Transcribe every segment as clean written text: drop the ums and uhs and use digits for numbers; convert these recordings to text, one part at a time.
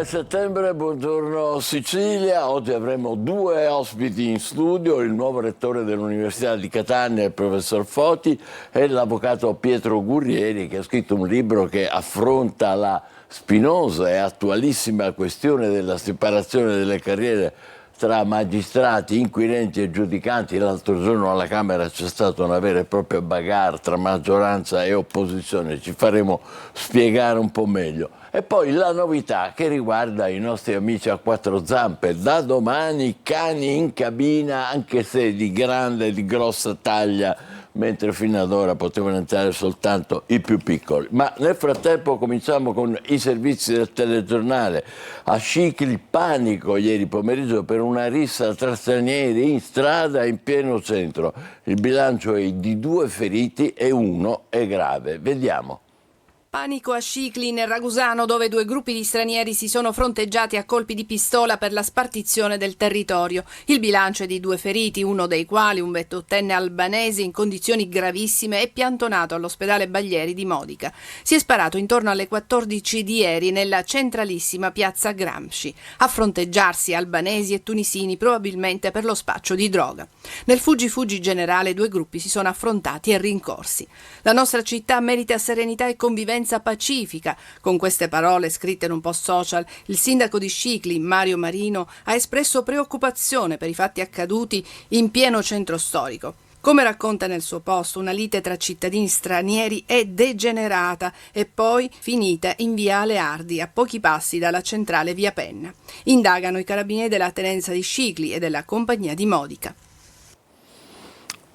settembre, buongiorno Sicilia. Oggi avremo due ospiti in studio, il nuovo rettore dell'Università di Catania, il professor Foti, e l'avvocato Pietro Gurrieri, che ha scritto un libro che affronta la spinosa e attualissima questione della separazione delle carriere tra magistrati, inquirenti e giudicanti. L'altro giorno alla Camera c'è stata una vera e propria bagarre tra maggioranza e opposizione, ci faremo spiegare un po' meglio. E poi la novità che riguarda i nostri amici a quattro zampe: da domani cani in cabina, anche se di grande, di grossa taglia, mentre fino ad ora potevano entrare soltanto i più piccoli. Ma nel frattempo cominciamo con i servizi del telegiornale. A Scicli panico ieri pomeriggio per una rissa tra stranieri in strada in pieno centro. Il bilancio è di 2 feriti e uno è grave. Vediamo. Panico a Scicli, nel Ragusano, dove 2 gruppi di stranieri si sono fronteggiati a colpi di pistola per la spartizione del territorio. Il bilancio è di 2 feriti, uno dei quali, un 28enne albanese in condizioni gravissime, è piantonato all'ospedale Baglieri di Modica. Si è sparato intorno alle 14 di ieri nella centralissima piazza Gramsci. A fronteggiarsi albanesi e tunisini, probabilmente per lo spaccio di droga. Nel fuggi-fuggi generale 2 gruppi si sono affrontati e rincorsi. La nostra città merita serenità e convivenza pacifica. Con queste parole scritte in un post social, il sindaco di Scicli, Mario Marino, ha espresso preoccupazione per i fatti accaduti in pieno centro storico. Come racconta nel suo post, una lite tra cittadini stranieri è degenerata e poi finita in via Aleardi, a pochi passi dalla centrale via Penna. Indagano i carabinieri della tenenza di Scicli e della compagnia di Modica.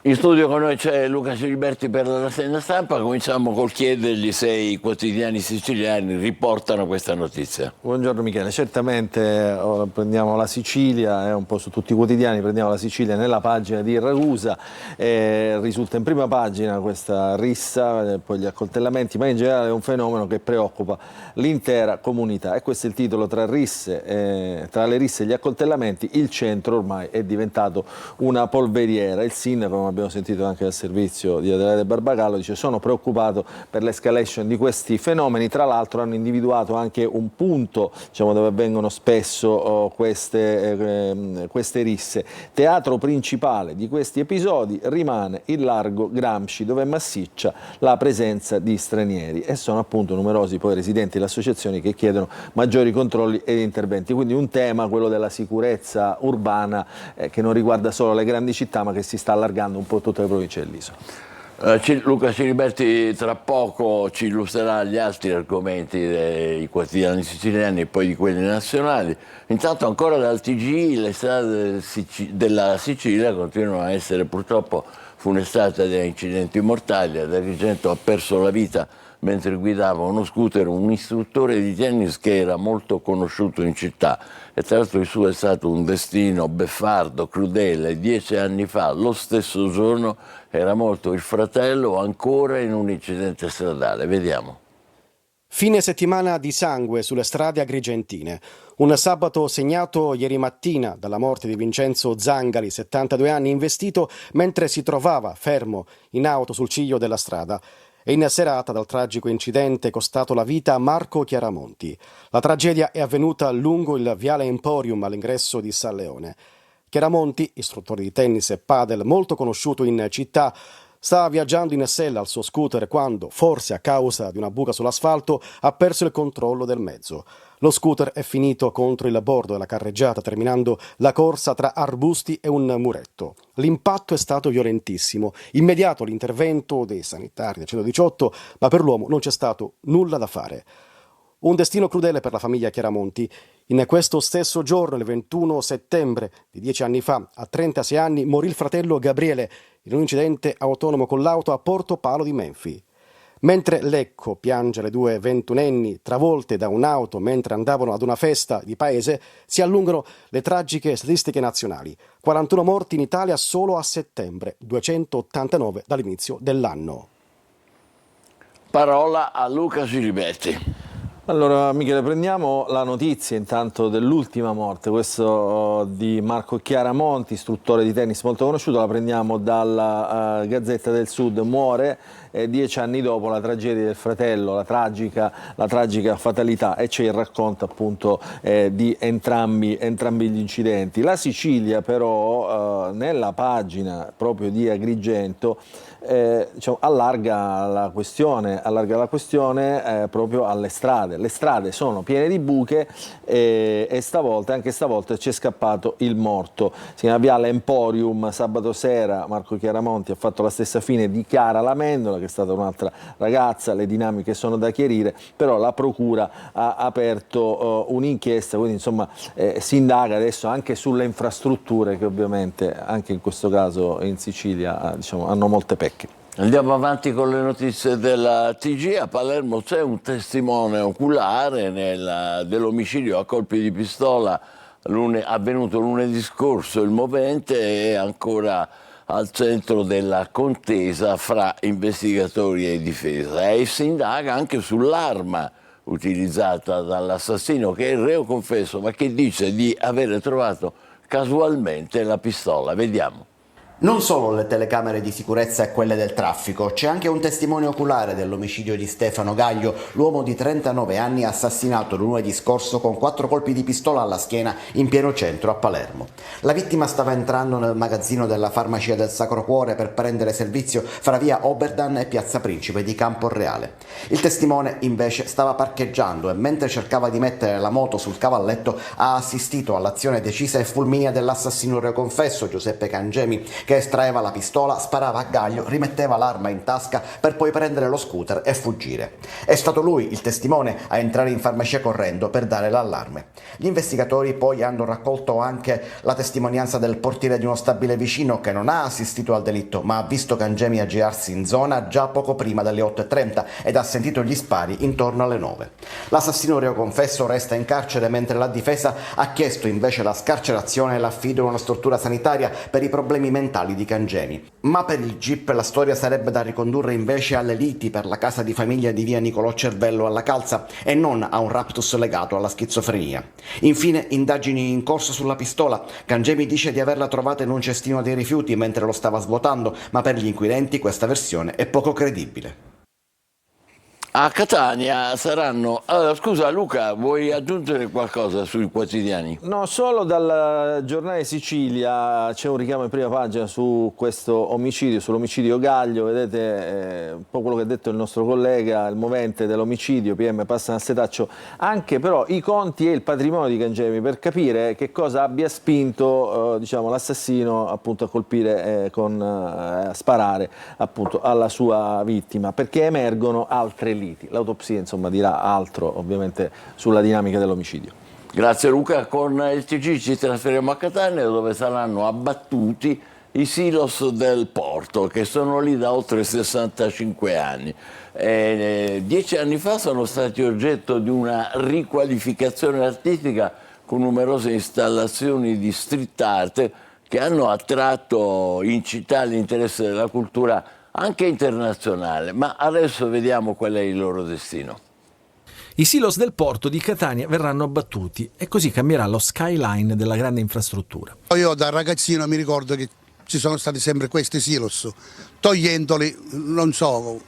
In studio con noi c'è Luca Ciliberti per la rassegna stampa. Cominciamo col chiedergli se i quotidiani siciliani riportano questa notizia. Buongiorno Michele, certamente prendiamo la Sicilia, un po' su tutti i quotidiani prendiamo la Sicilia nella pagina di Ragusa, risulta in prima pagina questa rissa, poi gli accoltellamenti, ma in generale è un fenomeno che preoccupa l'intera comunità, e questo è il titolo: tra le risse e gli accoltellamenti il centro ormai è diventato una polveriera. Il sindaco, come abbiamo sentito anche dal servizio di Adelaide Barbagallo, dice: sono preoccupato per l'escalation di questi fenomeni. Tra l'altro hanno individuato anche un punto, diciamo, dove avvengono spesso queste risse. Teatro principale di questi episodi rimane il largo Gramsci, dove è massiccia la presenza di stranieri, e sono appunto numerosi poi residenti e le associazioni che chiedono maggiori controlli ed interventi. Quindi un tema, quello della sicurezza urbana, che non riguarda solo le grandi città, ma che si sta allargando un po' tutte le province dell'isola. Luca Ciliberti tra poco ci illustrerà gli altri argomenti dei quotidiani siciliani e poi di quelli nazionali. Intanto ancora dal TG le strade della Sicilia continuano a essere purtroppo funestate da incidenti mortali. Ad Agrigento ha perso la vita mentre guidava uno scooter un istruttore di tennis che era molto conosciuto in città, e tra l'altro il suo è stato un destino beffardo, crudele. 10 anni fa, lo stesso giorno, era morto il fratello ancora in un incidente stradale. Vediamo. Fine settimana di sangue sulle strade agrigentine. Un sabato segnato ieri mattina dalla morte di Vincenzo Zangali, 72 anni, investito mentre si trovava fermo in auto sul ciglio della strada. E in serata dal tragico incidente costato la vita a Marco Chiaramonti. La tragedia è avvenuta lungo il viale Emporium all'ingresso di San Leone. Chiaramonti, istruttore di tennis e padel molto conosciuto in città, stava viaggiando in sella al suo scooter quando, forse a causa di una buca sull'asfalto, ha perso il controllo del mezzo. Lo scooter è finito contro il bordo della carreggiata, terminando la corsa tra arbusti e un muretto. L'impatto è stato violentissimo. Immediato l'intervento dei sanitari del 118, ma per l'uomo non c'è stato nulla da fare. Un destino crudele per la famiglia Chiaramonti. In questo stesso giorno, il 21 settembre di 10 anni fa, a 36 anni, morì il fratello Gabriele in un incidente autonomo con l'auto a Porto Palo di Menfi. Mentre Lecco piange le 2 ventunenni travolte da un'auto mentre andavano ad una festa di paese, si allungano le tragiche statistiche nazionali. 41 morti in Italia solo a settembre, 289 dall'inizio dell'anno. Parola a Luca Ciliberti. Allora Michele, prendiamo la notizia intanto dell'ultima morte, questo di Marco Chiaramonti, istruttore di tennis molto conosciuto, la prendiamo dalla Gazzetta del Sud. Muore 10 anni dopo la tragedia del fratello, la tragica fatalità, e c'è il racconto appunto di entrambi gli incidenti. La Sicilia però nella pagina proprio di Agrigento diciamo, allarga la questione proprio alle strade. Le strade sono piene di buche e anche stavolta c'è scappato il morto. Si chiama Viale Emporium. Sabato sera Marco Chiaramonti ha fatto la stessa fine di Chiara Lamendola, che è stata un'altra ragazza. Le dinamiche sono da chiarire, però la procura ha aperto un'inchiesta, quindi insomma si indaga adesso anche sulle infrastrutture che ovviamente anche in questo caso in Sicilia diciamo, hanno molte pecche. Andiamo avanti con le notizie della TG. A Palermo c'è un testimone oculare dell'omicidio a colpi di pistola avvenuto lunedì scorso. Il movente è ancora al centro della contesa fra investigatori e difesa e si indaga anche sull'arma utilizzata dall'assassino, che è il reo confesso, ma che dice di avere trovato casualmente la pistola. Vediamo. Non solo le telecamere di sicurezza e quelle del traffico, c'è anche un testimone oculare dell'omicidio di Stefano Gaglio, l'uomo di 39 anni assassinato lunedì scorso con 4 colpi di pistola alla schiena in pieno centro a Palermo. La vittima stava entrando nel magazzino della farmacia del Sacro Cuore per prendere servizio fra via Oberdan e piazza Principe di Camporeale. Il testimone invece stava parcheggiando e mentre cercava di mettere la moto sul cavalletto ha assistito all'azione decisa e fulminea dell'assassino reconfesso Giuseppe Cangemi, che estraeva la pistola, sparava a Gaglio, rimetteva l'arma in tasca per poi prendere lo scooter e fuggire. È stato lui, il testimone, a entrare in farmacia correndo per dare l'allarme. Gli investigatori poi hanno raccolto anche la testimonianza del portiere di uno stabile vicino che non ha assistito al delitto ma ha visto Cangemi aggiarsi in zona già poco prima delle 8:30 ed ha sentito gli spari intorno alle 9. L'assassino reo confesso resta in carcere mentre la difesa ha chiesto invece la scarcerazione e l'affido in una struttura sanitaria per i problemi mentali di Cangemi. Ma per il GIP la storia sarebbe da ricondurre invece alle liti per la casa di famiglia di via Nicolò Cervello alla Calza e non a un raptus legato alla schizofrenia. Infine, indagini in corso sulla pistola. Cangemi dice di averla trovata in un cestino dei rifiuti mentre lo stava svuotando, ma per gli inquirenti questa versione è poco credibile. A Catania saranno... scusa Luca, vuoi aggiungere qualcosa sui quotidiani? No, solo dal giornale Sicilia c'è un richiamo in prima pagina su questo omicidio, sull'omicidio Gaglio. Vedete un po' quello che ha detto il nostro collega, il movente dell'omicidio, PM passa a setaccio, anche però i conti e il patrimonio di Cangemi per capire che cosa abbia spinto diciamo, l'assassino appunto a colpire a sparare appunto alla sua vittima, perché emergono altre liti. L'autopsia insomma dirà altro ovviamente sulla dinamica dell'omicidio. Grazie Luca. Con il TG ci trasferiamo a Catania, dove saranno abbattuti i silos del porto, che sono lì da oltre 65 anni. 10 anni fa sono stati oggetto di una riqualificazione artistica con numerose installazioni di street art che hanno attratto in città l'interesse della cultura anche internazionale, ma adesso vediamo qual è il loro destino. I silos del porto di Catania verranno abbattuti e così cambierà lo skyline della grande infrastruttura. Io da ragazzino mi ricordo che ci sono stati sempre questi silos, togliendoli non so.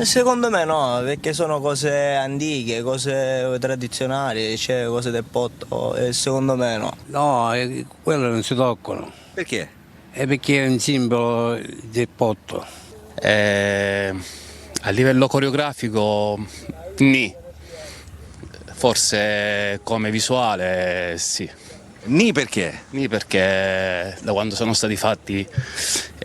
Secondo me no, perché sono cose antiche, cose tradizionali, cioè cose del porto, e secondo me no. No, quello non si toccano. Perché? È perché è un simbolo del porto. A livello coreografico nì, forse come visuale sì. Nì perché? Nì perché da quando sono stati fatti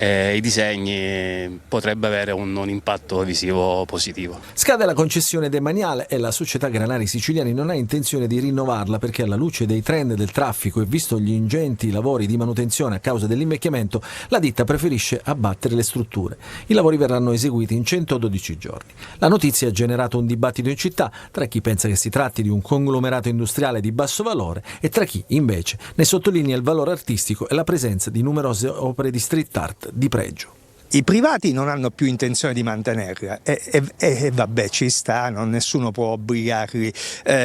i disegni potrebbe avere un impatto visivo positivo. Scade la concessione demaniale e la società Granari Siciliani non ha intenzione di rinnovarla perché alla luce dei trend del traffico e visto gli ingenti lavori di manutenzione a causa dell'invecchiamento, la ditta preferisce abbattere le strutture. I lavori verranno eseguiti in 112 giorni. La notizia ha generato un dibattito in città tra chi pensa che si tratti di un conglomerato industriale di basso valore e tra chi invece ne sottolinea il valore artistico e la presenza di numerose opere di street art di pregio. I privati non hanno più intenzione di mantenerla e vabbè, ci sta, nessuno può obbligarli.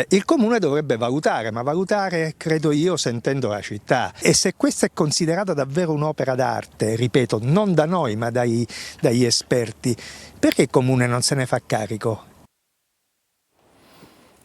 Il comune dovrebbe valutare, ma valutare, credo io, sentendo la città. E se questa è considerata davvero un'opera d'arte, ripeto, non da noi ma dagli esperti, perché il comune non se ne fa carico?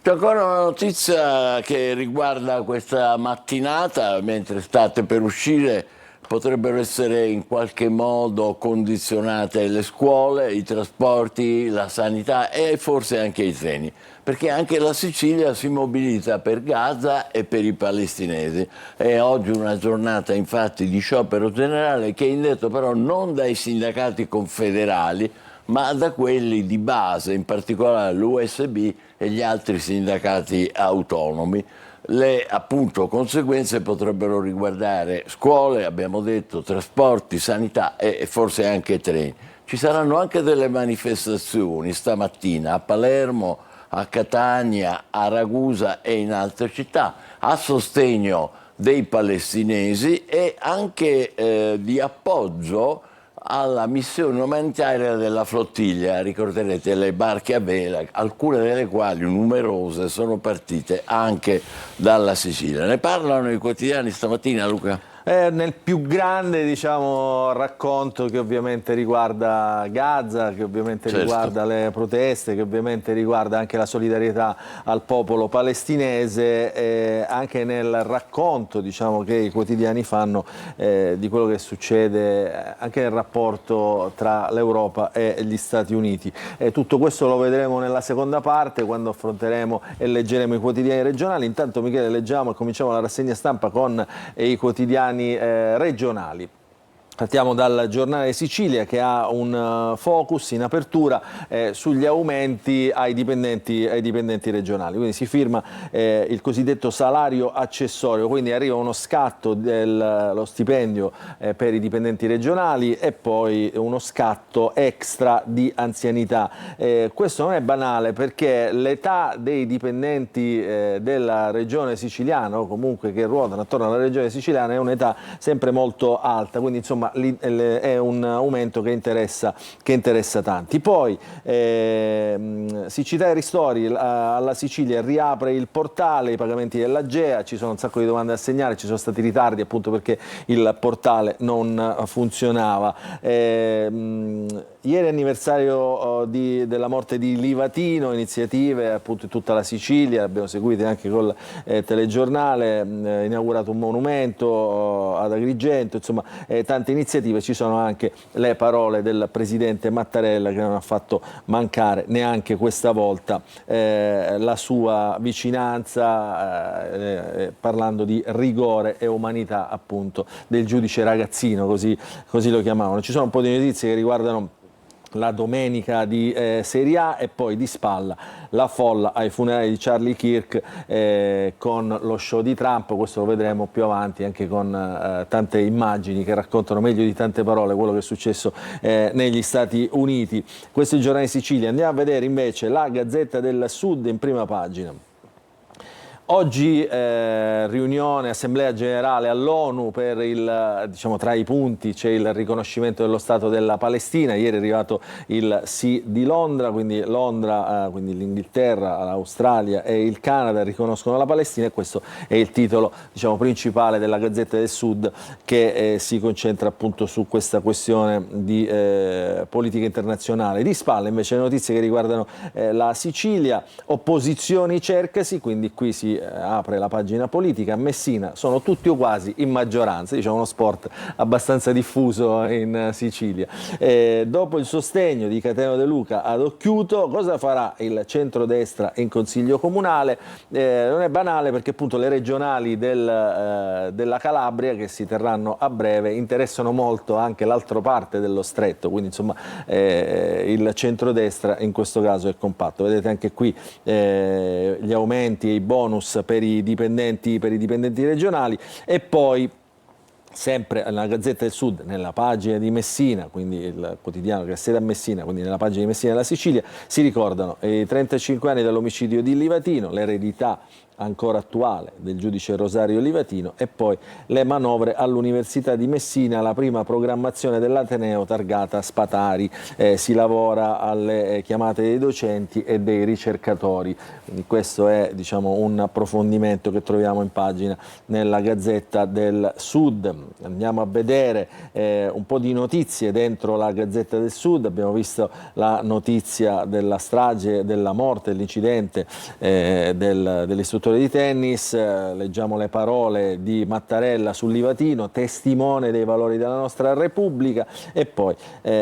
C'è ancora una notizia che riguarda questa mattinata, mentre state per uscire. Potrebbero essere in qualche modo condizionate le scuole, i trasporti, la sanità e forse anche i treni, perché anche la Sicilia si mobilita per Gaza e per i palestinesi. È oggi una giornata infatti di sciopero generale che è indetto però non dai sindacati confederali, ma da quelli di base, in particolare l'USB e gli altri sindacati autonomi. Le appunto conseguenze potrebbero riguardare scuole, abbiamo detto, trasporti, sanità e forse anche treni. Ci saranno anche delle manifestazioni stamattina a Palermo, a Catania, a Ragusa e in altre città a sostegno dei palestinesi e anche di appoggio alla missione umanitaria della flottiglia. Ricorderete le barche a vela, alcune delle quali numerose sono partite anche dalla Sicilia. Ne parlano i quotidiani stamattina, Luca? Nel più grande, diciamo, racconto che ovviamente riguarda Gaza, che ovviamente riguarda le proteste, che ovviamente riguarda anche la solidarietà al popolo palestinese, anche nel racconto, diciamo, che i quotidiani fanno di quello che succede anche nel rapporto tra l'Europa e gli Stati Uniti. Tutto questo lo vedremo nella seconda parte, quando affronteremo e leggeremo i quotidiani regionali. Intanto, Michele, leggiamo e cominciamo la rassegna stampa con i quotidiani regionali. Partiamo dal Giornale Sicilia, che ha un focus in apertura sugli aumenti ai dipendenti regionali. Quindi si firma il cosiddetto salario accessorio, quindi arriva uno scatto dello stipendio per i dipendenti regionali e poi uno scatto extra di anzianità. Questo non è banale, perché l'età dei dipendenti della regione siciliana, o comunque che ruotano attorno alla regione siciliana, è un'età sempre molto alta, quindi insomma è un aumento che interessa tanti. Poi siccità e ristori, alla Sicilia riapre il portale, i pagamenti dell'Agea, ci sono un sacco di domande da segnare, ci sono stati ritardi appunto perché il portale non funzionava. Ieri anniversario della morte di Livatino, iniziative appunto in tutta la Sicilia, abbiamo seguito anche col telegiornale, inaugurato un monumento ad Agrigento, insomma tante iniziative. Ci sono anche le parole del presidente Mattarella, che non ha fatto mancare neanche questa volta la sua vicinanza, parlando di rigore e umanità appunto del giudice Ragazzino, così lo chiamavano. Ci sono un po' di notizie che riguardano la domenica di Serie A e poi di spalla la folla ai funerali di Charlie Kirk con lo show di Trump. Questo lo vedremo più avanti anche con tante immagini che raccontano meglio di tante parole quello che è successo negli Stati Uniti. Questo è il Giornale Sicilia. Andiamo a vedere invece la Gazzetta del Sud in prima pagina. Oggi riunione, assemblea generale all'ONU per diciamo, tra i punti c'è il riconoscimento dello Stato della Palestina. Ieri è arrivato il sì di Londra, quindi Londra, quindi l'Inghilterra, l'Australia e il Canada riconoscono la Palestina, e questo è il titolo, diciamo, principale della Gazzetta del Sud, che si concentra appunto su questa questione di politica internazionale. Di spalle invece le notizie che riguardano la Sicilia, opposizioni cercasi, quindi qui si apre la pagina politica. A Messina sono tutti o quasi in maggioranza, diciamo uno sport abbastanza diffuso in Sicilia. Dopo il sostegno di Cateno De Luca ad Occhiuto, cosa farà il centrodestra in Consiglio Comunale? Non è banale, perché appunto le regionali della Calabria, che si terranno a breve, interessano molto anche l'altra parte dello stretto, quindi insomma il centrodestra in questo caso è compatto. Vedete anche qui gli aumenti e i bonus per i dipendenti regionali. E poi sempre alla Gazzetta del Sud, nella pagina di Messina, quindi il quotidiano che ha sede a Messina, quindi nella pagina di Messina della Sicilia, si ricordano i 35 anni dall'omicidio di Livatino, l'eredità ancora attuale del giudice Rosario Livatino, e poi le manovre all'Università di Messina, la prima programmazione dell'Ateneo targata Spatari, si lavora alle chiamate dei docenti e dei ricercatori. Quindi questo è, diciamo, un approfondimento che troviamo in pagina nella Gazzetta del Sud. Andiamo a vedere un po' di notizie dentro la Gazzetta del Sud. Abbiamo visto la notizia della strage, della morte, dell'incidente dell'istruttore di tennis. Leggiamo le parole di Mattarella sul Livatino, testimone dei valori della nostra Repubblica. E poi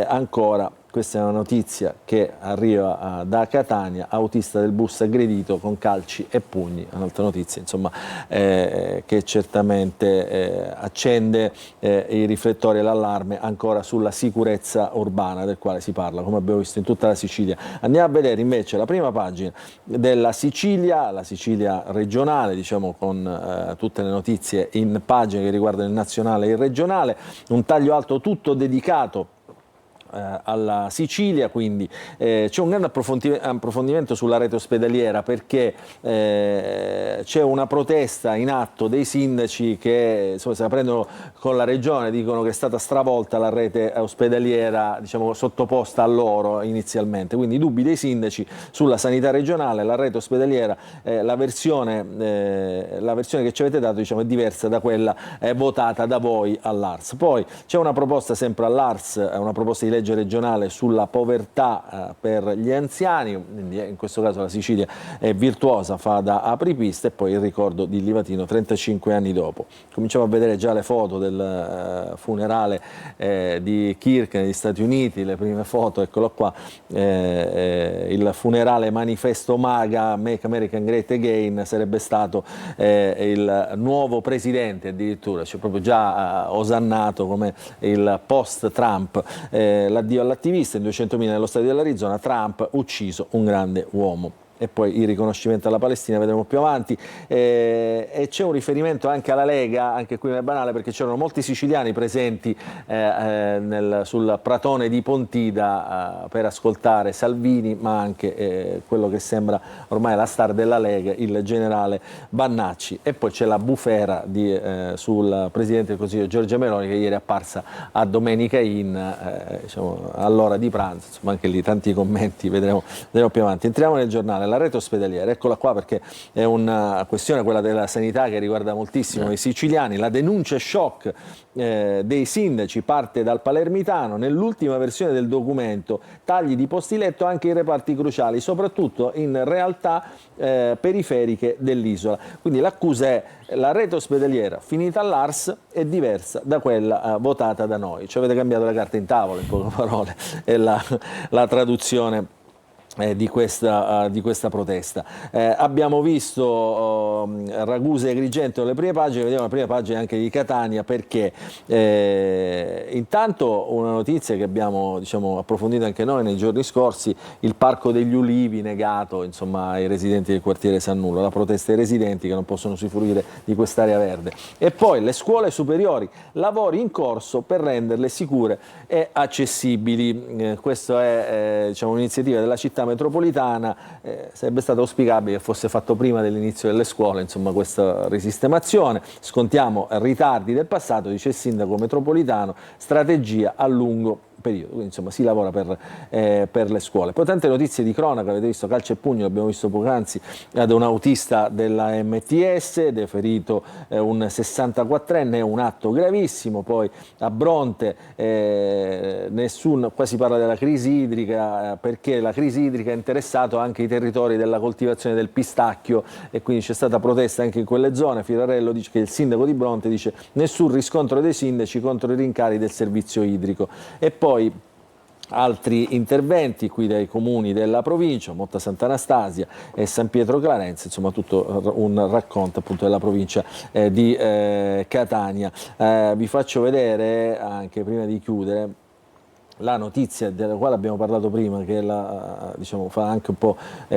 ancora, questa è una notizia che arriva da Catania: autista del bus aggredito con calci e pugni. Un'altra notizia, insomma, che certamente accende i riflettori e l'allarme ancora sulla sicurezza urbana, del quale si parla, come abbiamo visto, in tutta la Sicilia. Andiamo a vedere invece la prima pagina della Sicilia, la Sicilia regionale, diciamo, con tutte le notizie in pagina che riguardano il nazionale e il regionale. Un taglio alto tutto dedicato alla Sicilia, quindi c'è un grande approfondimento sulla rete ospedaliera, perché c'è una protesta in atto dei sindaci che, insomma, se la prendono con la regione, dicono che è stata stravolta la rete ospedaliera, diciamo, sottoposta a loro inizialmente. Quindi i dubbi dei sindaci sulla sanità regionale, la rete ospedaliera, la versione che ci avete dato, diciamo, è diversa da quella votata da voi all'ARS. Poi c'è una proposta sempre all'ARS, una proposta di legge regionale sulla povertà per gli anziani, quindi in questo caso la Sicilia è virtuosa, fa da apripista. E poi il ricordo di Livatino 35 anni dopo. Cominciamo a vedere già le foto del funerale di Kirk negli Stati Uniti, le prime foto, eccolo qua, il funerale manifesto MAGA, Make America Great Again, sarebbe stato il nuovo presidente, addirittura, cioè proprio già osannato come il post-Trump. L'addio all'attivista, in 200.000 nello stadio dell'Arizona, Trump ucciso, un grande uomo. E poi il riconoscimento alla Palestina vedremo più avanti, e c'è un riferimento anche alla Lega, anche qui non è banale, perché c'erano molti siciliani presenti sul pratone di Pontida per ascoltare Salvini, ma anche quello che sembra ormai la star della Lega, il generale Bannacci. E poi c'è la bufera sul Presidente del Consiglio Giorgia Meloni, che ieri è apparsa a Domenica diciamo, all'ora di pranzo. Insomma, anche lì tanti commenti, vedremo più avanti. Entriamo nel giornale. La rete ospedaliera, eccola qua, perché è una questione, quella della sanità, che riguarda moltissimo i siciliani. La denuncia shock dei sindaci parte dal palermitano. Nell'ultima versione del documento, tagli di posti letto anche in reparti cruciali, soprattutto in realtà periferiche dell'isola. Quindi l'accusa è: la rete ospedaliera finita all'ARS è diversa da quella votata da noi. Ci avete cambiato la carta in tavola, in poche parole, è la traduzione di questa protesta. Abbiamo visto Ragusa e Agrigento nelle prime pagine, vediamo la prima pagina anche di Catania, perché intanto una notizia che abbiamo, diciamo, approfondito anche noi nei giorni scorsi: il Parco degli Ulivi negato, insomma, ai residenti del quartiere San Nullo, la protesta dei residenti che non possono usufruire di quest'area verde. E poi le scuole superiori, lavori in corso per renderle sicure e accessibili. Questa è diciamo, un'iniziativa della città metropolitana. Sarebbe stato auspicabile che fosse fatto prima dell'inizio delle scuole, insomma, questa risistemazione. Scontiamo ritardi del passato, dice il sindaco metropolitano, strategia a lungo periodo. Quindi, insomma, si lavora per le scuole. Poi tante notizie di cronaca, avete visto calcio e pugno, l'abbiamo visto poc'anzi, ad un autista della MTS, deferito un 64enne, un atto gravissimo. Poi a Bronte qua si parla della crisi idrica, perché la crisi idrica ha interessato anche i territori della coltivazione del pistacchio, e quindi c'è stata protesta anche in quelle zone. Firarello dice che il sindaco di Bronte dice: nessun riscontro dei sindaci contro i rincari del servizio idrico. E poi altri interventi qui dai comuni della provincia, Motta Sant'Anastasia e San Pietro Clarenza, insomma tutto un racconto appunto della provincia di Catania. Vi faccio vedere anche, prima di chiudere, la notizia della quale abbiamo parlato prima, che diciamo, fa anche un po'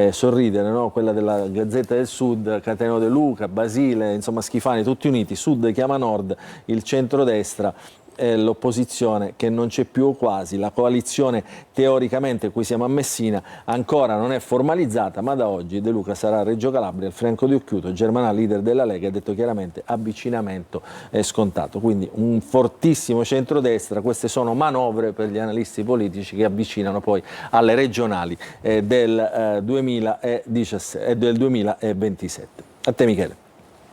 sorridere, no? Quella della Gazzetta del Sud: Cateneo De Luca, Basile, insomma Schifani, tutti uniti, Sud chiama Nord, il centrodestra è l'opposizione che non c'è più o quasi, la coalizione teoricamente cui siamo a Messina ancora non è formalizzata, ma da oggi De Luca sarà a Reggio Calabria, al fianco di Occhiuto. Germanà, leader della Lega, ha detto chiaramente avvicinamento è scontato, quindi un fortissimo centrodestra. Queste sono manovre per gli analisti politici che avvicinano poi alle regionali del 2027. A te Michele.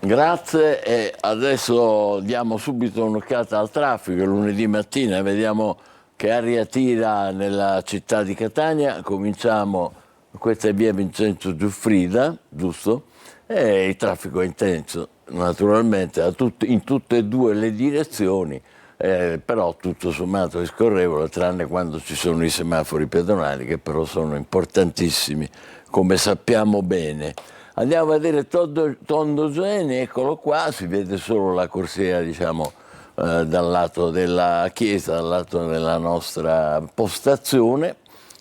Grazie, e adesso diamo subito un'occhiata al traffico. Lunedì mattina vediamo che aria tira nella città di Catania. Cominciamo, questa è via Vincenzo Giuffrida, giusto? E il traffico è intenso, naturalmente, in tutte e due le direzioni, però tutto sommato è scorrevole, tranne quando ci sono i semafori pedonali, che però sono importantissimi, come sappiamo bene. Andiamo a vedere Tondo Geni, eccolo qua, si vede solo la corsia, diciamo, dal lato della chiesa, dal lato della nostra postazione.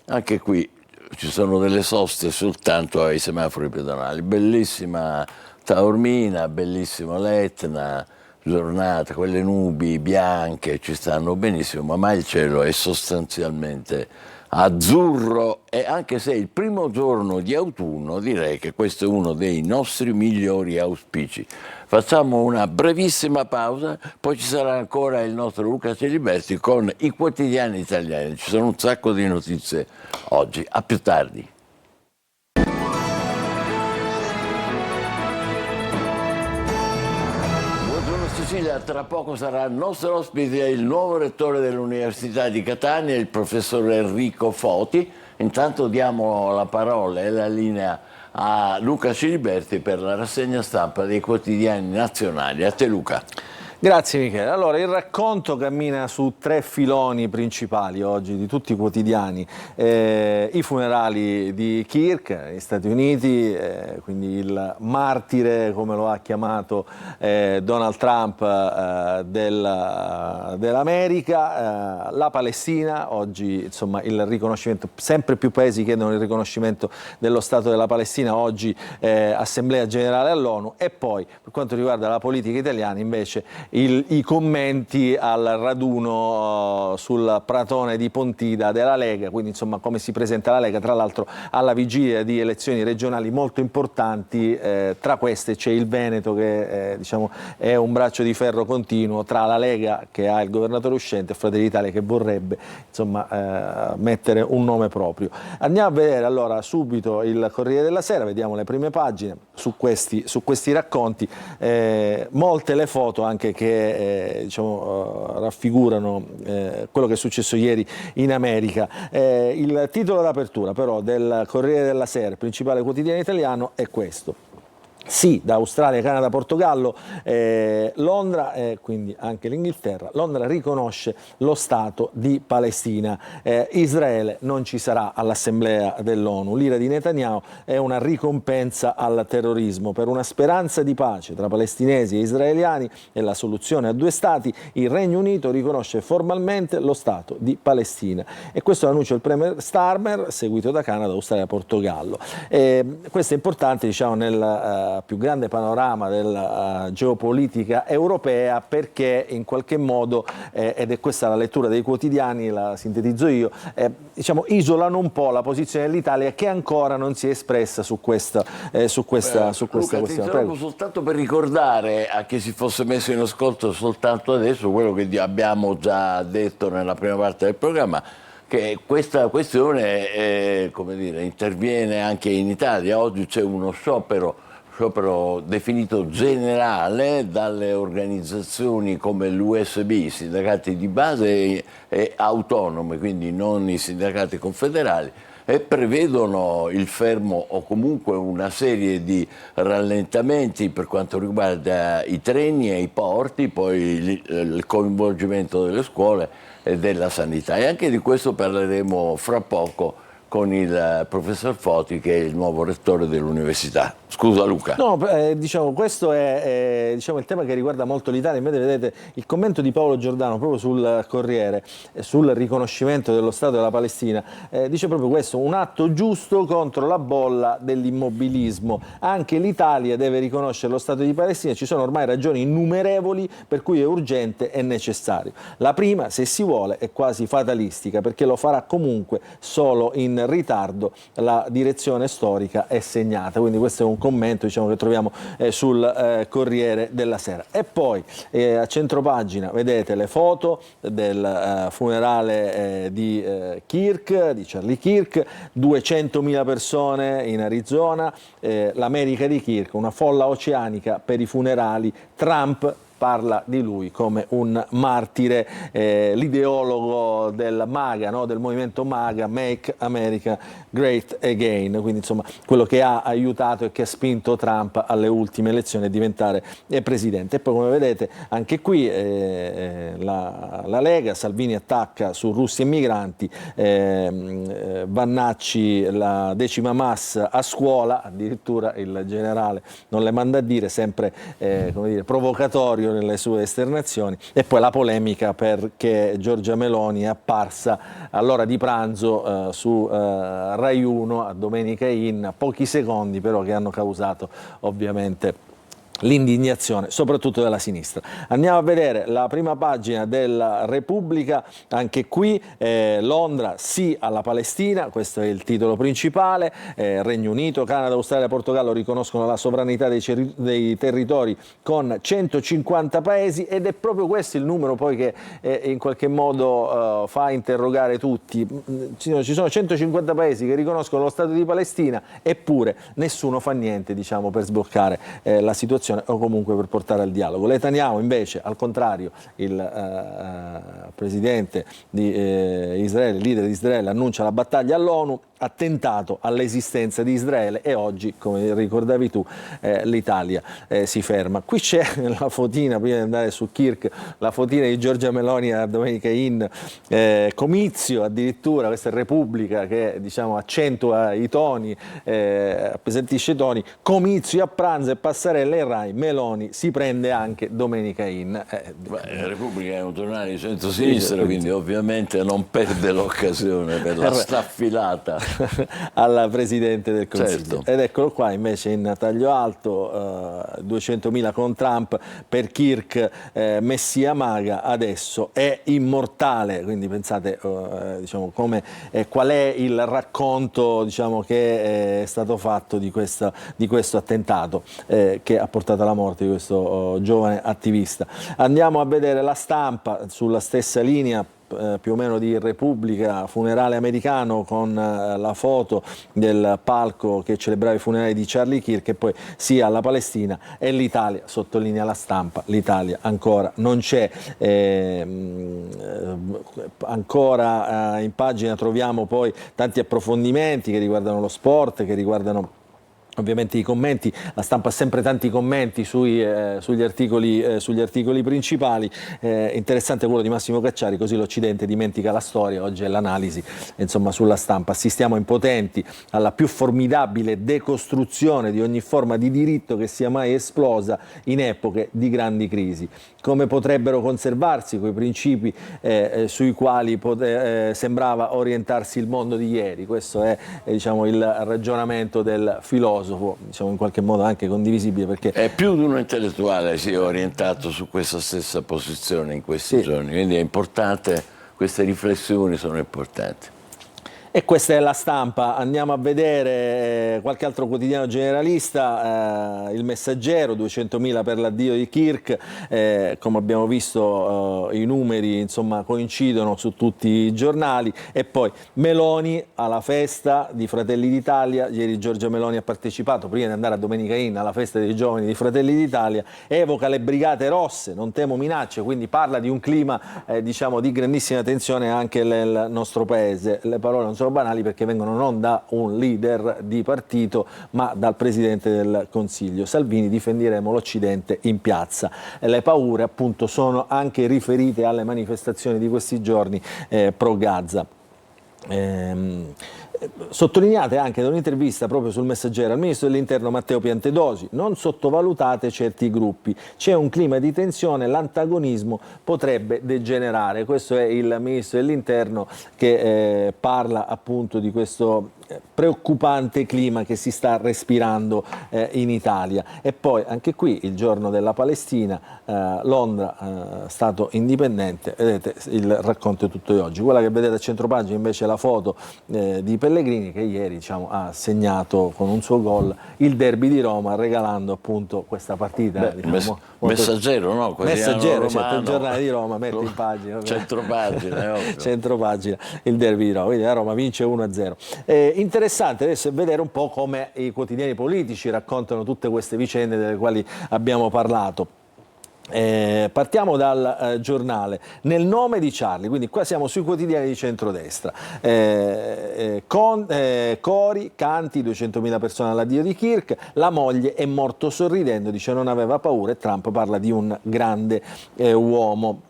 Anche qui ci sono delle soste soltanto ai semafori pedonali. Bellissima Taormina, bellissimo l'Etna, giornata, quelle nubi bianche ci stanno benissimo, ma il cielo è sostanzialmente azzurro, e anche se è il primo giorno di autunno, direi che questo è uno dei nostri migliori auspici. Facciamo una brevissima pausa, poi ci sarà ancora il nostro Luca Celiberti con i quotidiani italiani. Ci sono un sacco di notizie oggi. A più tardi. Sicilia, tra poco sarà il nostro ospite il nuovo rettore dell'Università di Catania, il professor Enrico Foti. Intanto diamo la parola e la linea a Luca Ciliberti per la rassegna stampa dei quotidiani nazionali. A te Luca. Grazie Michele. Allora, il racconto cammina su 3 filoni principali oggi di tutti i quotidiani. I funerali di Kirk negli Stati Uniti, quindi il martire, come lo ha chiamato Donald Trump dell'America, la Palestina, oggi insomma il riconoscimento, sempre più paesi chiedono il riconoscimento dello Stato della Palestina, oggi Assemblea Generale all'ONU, e poi per quanto riguarda la politica italiana invece i commenti al raduno sul pratone di Pontida della Lega, quindi insomma come si presenta la Lega, tra l'altro alla vigilia di elezioni regionali molto importanti, tra queste c'è il Veneto che diciamo è un braccio di ferro continuo tra la Lega, che ha il governatore uscente, e Fratelli d'Italia, che vorrebbe insomma mettere un nome proprio. Andiamo a vedere allora subito il Corriere della Sera, vediamo le prime pagine su questi racconti, molte le foto anche che diciamo, raffigurano quello che è successo ieri in America. Il titolo d'apertura però del Corriere della Sera, principale quotidiano italiano, è questo. Sì, da Australia, Canada, Portogallo, Londra e quindi anche l'Inghilterra. Londra riconosce lo Stato di Palestina. Israele non ci sarà all'Assemblea dell'ONU. L'ira di Netanyahu è una ricompensa al terrorismo. Per una speranza di pace tra palestinesi e israeliani e la soluzione a 2 stati, il Regno Unito riconosce formalmente lo Stato di Palestina. E questo annuncia il premier Starmer, seguito da Canada, Australia e Portogallo. Questo è importante, diciamo, nel più grande panorama della geopolitica europea, perché in qualche modo, ed è questa la lettura dei quotidiani, la sintetizzo io, diciamo, isolano un po' la posizione dell'Italia, che ancora non si è espressa su questa Luca, questione. Ti interrompo soltanto per ricordare a chi si fosse messo in ascolto soltanto adesso quello che abbiamo già detto nella prima parte del programma, che questa questione come dire, interviene anche in Italia. Oggi c'è uno sciopero definito generale dalle organizzazioni come l'USB, i sindacati di base e autonome, quindi non i sindacati confederali, e prevedono il fermo o comunque una serie di rallentamenti per quanto riguarda i treni e i porti, poi il coinvolgimento delle scuole e della sanità. E anche di questo parleremo fra poco con il professor Foti, che è il nuovo rettore dell'università. Scusa Luca. No, diciamo, questo è diciamo, il tema che riguarda molto l'Italia. Invece vedete il commento di Paolo Giordano proprio sul Corriere, sul riconoscimento dello Stato della Palestina, dice proprio questo: un atto giusto contro la bolla dell'immobilismo. Anche l'Italia deve riconoscere lo Stato di Palestina, ci sono ormai ragioni innumerevoli per cui è urgente e necessario. La prima, se si vuole, è quasi fatalistica, perché lo farà comunque solo in ritardo, la direzione storica è segnata. Quindi questo è un commento, diciamo, che troviamo sul Corriere della Sera. E poi a centropagina vedete le foto del funerale di Kirk, di Charlie Kirk, 200.000 persone in Arizona, l'America di Kirk, una folla oceanica per i funerali. Trump parla di lui come un martire, l'ideologo del MAGA, no? Del movimento MAGA, Make America Great Again, quindi insomma quello che ha aiutato e che ha spinto Trump alle ultime elezioni a diventare presidente. E poi, come vedete, anche qui la Lega, Salvini attacca su russi e migranti, Vannacci la 10ª Mas a scuola, addirittura il generale non le manda a dire, sempre come dire, provocatorio nelle sue esternazioni. E poi la polemica perché Giorgia Meloni è apparsa all'ora di pranzo su Rai 1 a Domenica In, pochi secondi però che hanno causato ovviamente l'indignazione soprattutto della sinistra. Andiamo a vedere la prima pagina della Repubblica, anche qui Londra sì alla Palestina, questo è il titolo principale. Regno Unito, Canada, Australia e Portogallo riconoscono la sovranità dei territori con 150 paesi, ed è proprio questo il numero poi che in qualche modo fa interrogare tutti. Ci sono 150 paesi che riconoscono lo Stato di Palestina, eppure nessuno fa niente, diciamo, per sbloccare la situazione o comunque per portare al dialogo. Netanyahu invece, al contrario, il presidente di Israele, il leader di Israele, annuncia la battaglia all'ONU, attentato all'esistenza di Israele, e oggi, come ricordavi tu, l'Italia si ferma. Qui c'è la fotina, prima di andare su Kirk, la fotina di Giorgia Meloni a Domenica In, comizio addirittura, questa è Repubblica che, diciamo, accentua i toni, appesantisce i toni, comizio a pranzo e passerelle in Rai, Meloni si prende anche Domenica In. La Repubblica è un giornale di centro-sinistra, quindi ovviamente non perde l'occasione per la staffilata alla Presidente del Consiglio. Certo. Ed eccolo qua invece in taglio alto, 200.000 con Trump, per Kirk Messia Maga adesso è immortale. Quindi pensate diciamo, qual è il racconto, diciamo, che è stato fatto di questo attentato che ha portato alla morte di questo giovane attivista. Andiamo a vedere La Stampa sulla stessa linea, più o meno di Repubblica, funerale americano, con la foto del palco che celebrava i funerali di Charlie Kirk, e poi sia alla Palestina. E l'Italia, sottolinea La Stampa, l'Italia ancora non c'è. Ancora in pagina troviamo poi tanti approfondimenti che riguardano lo sport, che riguardano ovviamente i commenti. La Stampa ha sempre tanti commenti sugli articoli principali. Interessante quello di Massimo Cacciari, così l'Occidente dimentica la storia. Oggi è l'analisi, insomma, sulla Stampa. Assistiamo impotenti alla più formidabile decostruzione di ogni forma di diritto che sia mai esplosa in epoche di grandi crisi. Come potrebbero conservarsi quei principi sui quali sembrava orientarsi il mondo di ieri? Questo è diciamo, il ragionamento del filosofo, diciamo, in qualche modo anche condivisibile, perché è più di uno intellettuale si è orientato su questa stessa posizione in questi giorni, quindi è importante, queste riflessioni sono importanti. E questa è La Stampa. Andiamo a vedere qualche altro quotidiano generalista, Il Messaggero, 200.000 per l'addio di Kirk. Come abbiamo visto i numeri, insomma, coincidono su tutti i giornali. E poi Meloni alla festa di Fratelli d'Italia. Ieri Giorgia Meloni ha partecipato, prima di andare a Domenica In, alla festa dei giovani di Fratelli d'Italia. Evoca le Brigate Rosse, non temo minacce, quindi parla di un clima diciamo, di grandissima tensione anche nel nostro paese. Le parole non sono banali, perché vengono non da un leader di partito ma dal Presidente del Consiglio. Salvini: difenderemo l'Occidente in piazza. Le paure appunto sono anche riferite alle manifestazioni di questi giorni pro Gaza. Sottolineate anche da un'intervista proprio sul Messaggero al ministro dell'Interno Matteo Piantedosi: non sottovalutate certi gruppi, c'è un clima di tensione, l'antagonismo potrebbe degenerare. Questo è il ministro dell'Interno che parla appunto di questo preoccupante clima che si sta respirando in Italia. E poi anche qui il giorno della Palestina, Londra, Stato indipendente, vedete il racconto è tutto di oggi. Quella che vedete a centropagina invece è la foto di Pellegrini, che ieri ha segnato con un suo gol il derby di Roma, regalando appunto questa partita. Messaggero, no? Messaggero, certo, il giornale di Roma mette in pagina. Centropagina, centropagina, il derby di Roma, quindi la Roma vince 1-0. Interessante adesso è vedere un po' come i quotidiani politici raccontano tutte queste vicende delle quali abbiamo parlato. Partiamo dal giornale Nel nome di Charlie, quindi qua siamo sui quotidiani di centrodestra. Cori, canti, 200.000 persone all'addio di Kirk, la moglie è morto sorridendo, dice non aveva paura, e Trump parla di un grande uomo.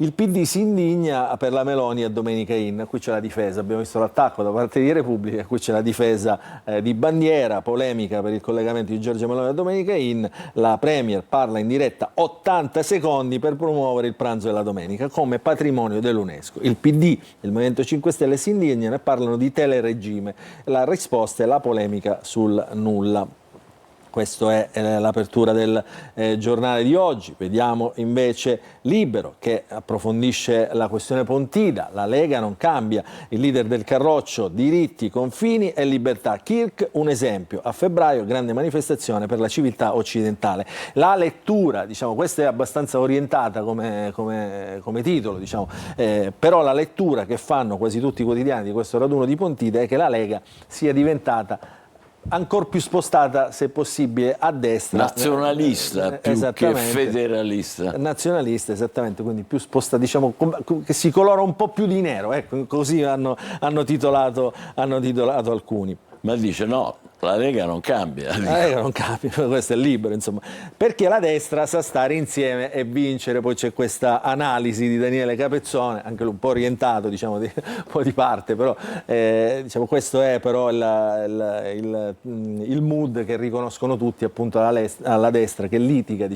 Il PD si indigna per la Meloni a Domenica Inn, qui c'è la difesa, abbiamo visto l'attacco da parte di Repubblica, qui c'è la difesa di Bandiera, polemica per il collegamento di Giorgia Meloni a Domenica Inn, la Premier parla in diretta 80 secondi per promuovere il pranzo della domenica come patrimonio dell'UNESCO. Il PD, il Movimento 5 Stelle si indignano e parlano di teleregime, la risposta è la polemica sul nulla. Questa è l'apertura del giornale di oggi. Vediamo invece Libero, che approfondisce la questione Pontida. La Lega non cambia, il leader del Carroccio, diritti, confini e libertà. Kirk un esempio, a febbraio grande manifestazione per la civiltà occidentale. La lettura, questa è abbastanza orientata come titolo, però la lettura che fanno quasi tutti i quotidiani di questo raduno di Pontida è che la Lega sia diventata ancora più spostata, se possibile, a destra. Nazionalista più che federalista. Nazionalista, esattamente, quindi più spostata, che si colora un po' più di nero, ecco, così hanno titolato alcuni. Ma dice no, la Lega non cambia. La Lega non cambia, questo è Libero, insomma, perché la destra sa stare insieme e vincere. Poi c'è questa analisi di Daniele Capezzone, anche lui un po' orientato, un po' di parte, però questo è però il mood che riconoscono tutti appunto alla destra, che litiga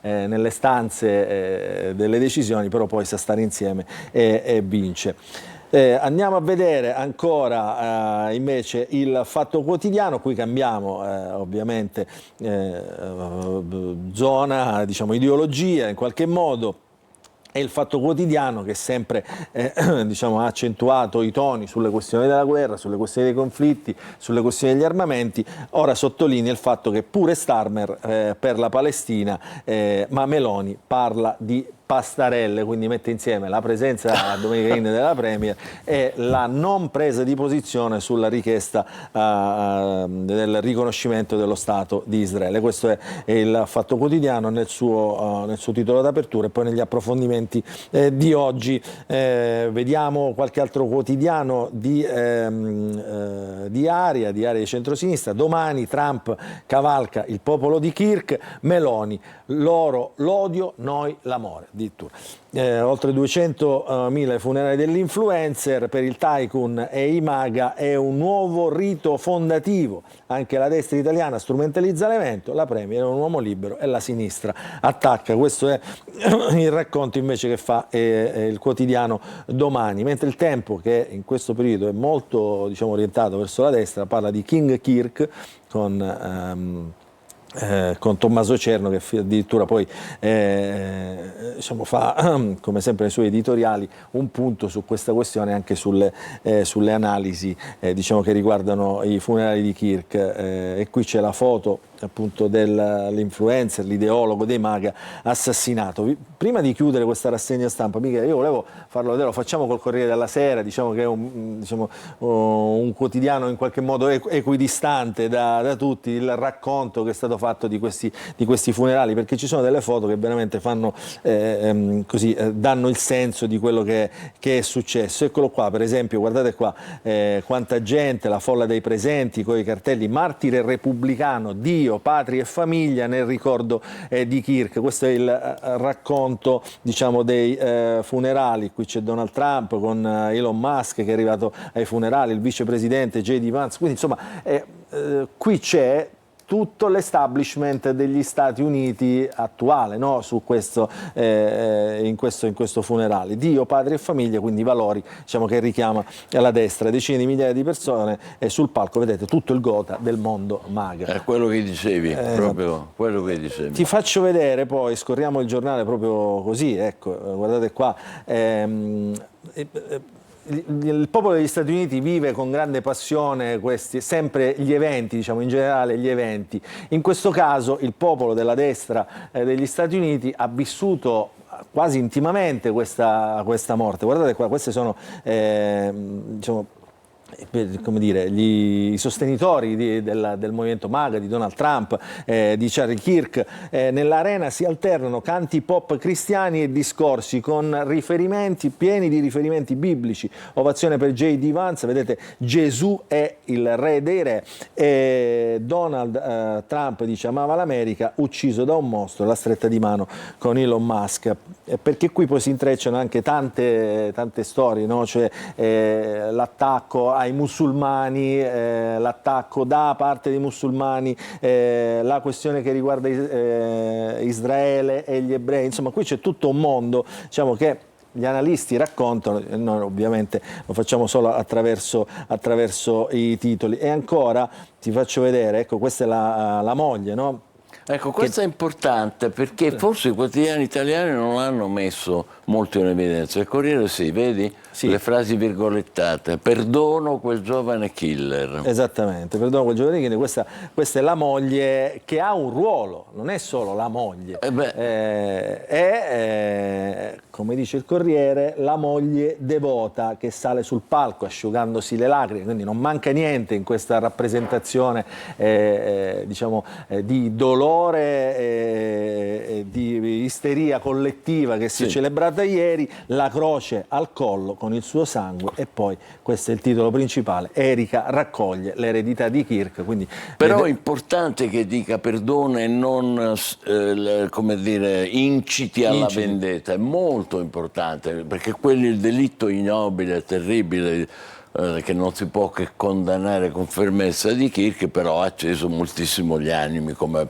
nelle stanze delle decisioni, però poi sa stare insieme e vince. Andiamo a vedere ancora invece il Fatto Quotidiano. Qui cambiamo ovviamente zona, ideologia in qualche modo. È il Fatto Quotidiano che sempre ha accentuato i toni sulle questioni della guerra, sulle questioni dei conflitti, sulle questioni degli armamenti. Ora sottolinea il fatto che pure Starmer per la Palestina, ma Meloni parla di pastarelle, quindi mette insieme la presenza a Domenica Inn della Premier e la non presa di posizione sulla richiesta del riconoscimento dello Stato di Israele. Questo è il Fatto Quotidiano nel suo titolo d'apertura, e poi negli approfondimenti di oggi vediamo qualche altro quotidiano di area di centrosinistra. Domani Trump cavalca il popolo di Kirk, Meloni loro l'odio, noi l'amore. Oltre 200.000 funerali dell'influencer, per il tycoon e i MAGA è un nuovo rito fondativo. Anche la destra italiana strumentalizza l'evento, la Premier è un uomo libero e la sinistra attacca. Questo è il racconto invece che fa il quotidiano Domani, mentre il Tempo, che in questo periodo è molto orientato verso la destra, parla di King Kirk con Tommaso Cerno, che addirittura poi fa, come sempre nei suoi editoriali, un punto su questa questione, anche sulle analisi che riguardano i funerali di Kirk. E qui c'è la foto appunto dell'influencer, l'ideologo dei MAGA assassinato. Prima di chiudere questa rassegna stampa, Michele, io volevo farlo vedere, lo facciamo col Corriere della Sera, che è un quotidiano in qualche modo equidistante da tutti, il racconto che è stato fatto di questi funerali, perché ci sono delle foto che veramente fanno danno il senso di quello che è successo. Eccolo qua, per esempio, guardate qua quanta gente, la folla dei presenti con i cartelli martire repubblicano, Dio Dio, patria e famiglia nel ricordo di Kirk. Questo è il racconto, diciamo, dei funerali. Qui c'è Donald Trump con Elon Musk che è arrivato ai funerali, il vicepresidente J.D. Vance, quindi insomma qui c'è tutto l'establishment degli Stati Uniti attuale, no? Su questo, in questo funerale. Dio, patria e famiglia, quindi i valori, diciamo, che richiama alla destra. Decine di migliaia di persone e sul palco vedete tutto il gotha del mondo MAGA. È quello che dicevi, proprio quello che dicevi. Ti faccio vedere poi, scorriamo il giornale proprio così, ecco, guardate qua. Il popolo degli Stati Uniti vive con grande passione sempre gli eventi, diciamo, in generale gli eventi. In questo caso il popolo della destra degli Stati Uniti ha vissuto quasi intimamente questa morte. Guardate qua, queste sono diciamo, come dire, i sostenitori del movimento MAGA, di Donald Trump, di Charlie Kirk. Nell'arena si alternano canti pop cristiani e discorsi con riferimenti pieni di riferimenti biblici. Ovazione per J.D. Vance, vedete, Gesù è il re dei re, e Donald Trump dice amava l'America, ucciso da un mostro, la stretta di mano con Elon Musk. Perché qui poi si intrecciano anche tante storie, no? Cioè l'attacco ai musulmani, l'attacco da parte dei musulmani, la questione che riguarda Israele e gli ebrei, insomma qui c'è tutto un mondo, diciamo, che gli analisti raccontano, e noi ovviamente lo facciamo solo attraverso i titoli. E ancora ti faccio vedere, ecco, questa è la moglie, no? Ecco, questo è importante perché forse i quotidiani italiani non l'hanno messo molto in evidenza. Il Corriere sì, vedi? Sì. Le frasi virgolettate. Perdono quel giovane killer. Esattamente, perdono quel giovane killer. Questa è la moglie che ha un ruolo, non è solo la moglie. È, come dice il Corriere, la moglie devota che sale sul palco asciugandosi le lacrime, quindi non manca niente in questa rappresentazione diciamo, di dolore e di isteria collettiva che si è celebrata ieri. La croce al collo con il suo sangue, e poi questo è il titolo principale: Erika raccoglie l'eredità di Kirk. Quindi, però è importante che dica perdono e non come dire, inciti alla vendetta, è molto importante, perché quello è il delitto ignobile, terribile, che non si può che condannare con fermezza di Kirk, però ha acceso moltissimo gli animi, come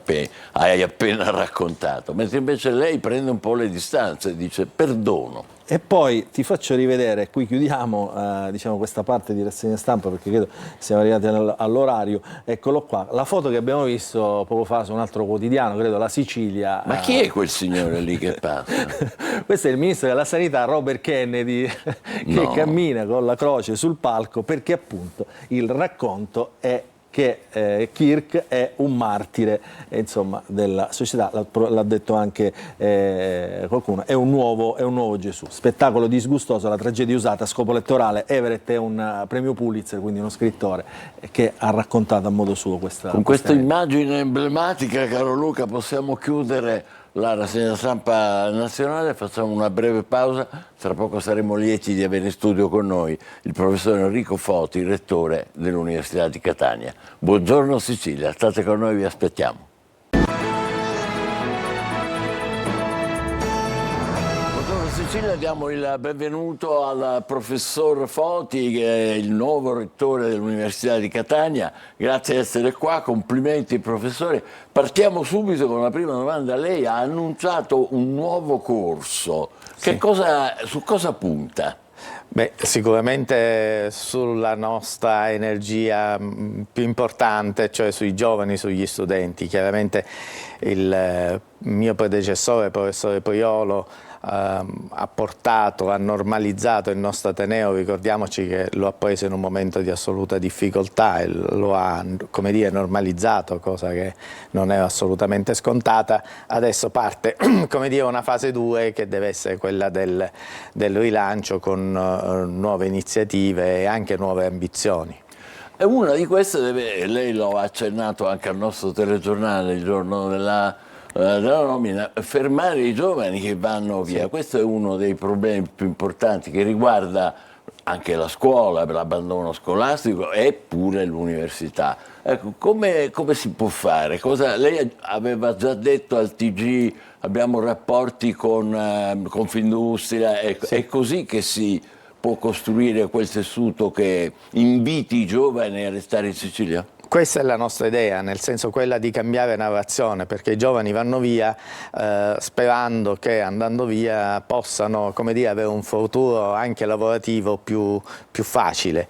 hai appena raccontato, mentre invece lei prende un po' le distanze e dice perdono. E poi ti faccio rivedere, qui chiudiamo diciamo, questa parte di rassegna stampa perché credo siamo arrivati all'orario. Eccolo qua, la foto che abbiamo visto poco fa su un altro quotidiano, credo La Sicilia. Ma chi è quel signore lì che passa? Questo è il ministro della Sanità, Robert Kennedy, che cammina con la croce sul palco, perché appunto il racconto è che Kirk è un martire, insomma, della società, l'ha detto anche qualcuno, è un nuovo Gesù. Spettacolo disgustoso, la tragedia usata a scopo elettorale. Everett è un premio Pulitzer, quindi uno scrittore che ha raccontato a modo suo questa. Con questa immagine emblematica, caro Luca, possiamo chiudere la rassegna stampa nazionale. Facciamo una breve pausa, tra poco saremo lieti di avere in studio con noi il professor Enrico Foti, rettore dell'Università di Catania. Buongiorno Sicilia, state con noi, vi aspettiamo. Sicilia, diamo il benvenuto al professor Foti, che è il nuovo rettore dell'Università di Catania. Grazie di essere qua, complimenti professore. Partiamo subito con la prima domanda. Lei ha annunciato un nuovo corso. Su cosa punta? Beh, sicuramente sulla nostra energia più importante, cioè sui giovani, sugli studenti. Chiaramente il mio predecessore, il professore Priolo, ha portato, ha normalizzato il nostro Ateneo. Ricordiamoci che lo ha preso in un momento di assoluta difficoltà e lo ha, come dire, normalizzato, cosa che non era assolutamente scontata. Adesso parte, come dire, una fase 2 che deve essere quella del rilancio con nuove iniziative e anche nuove ambizioni. E una di queste lei lo ha accennato anche al nostro telegiornale il giorno della nomina, fermare i giovani che vanno via. Questo è uno dei problemi più importanti che riguarda anche la scuola, per l'abbandono scolastico e pure l'università. Ecco, come si può fare? Lei aveva già detto al TG abbiamo rapporti con Confindustria, Sì. è così che si può costruire quel tessuto che inviti i giovani a restare in Sicilia? Questa è la nostra idea, nel senso quella di cambiare narrazione, perché i giovani vanno via sperando che andando via possano, come dire, avere un futuro anche lavorativo più facile.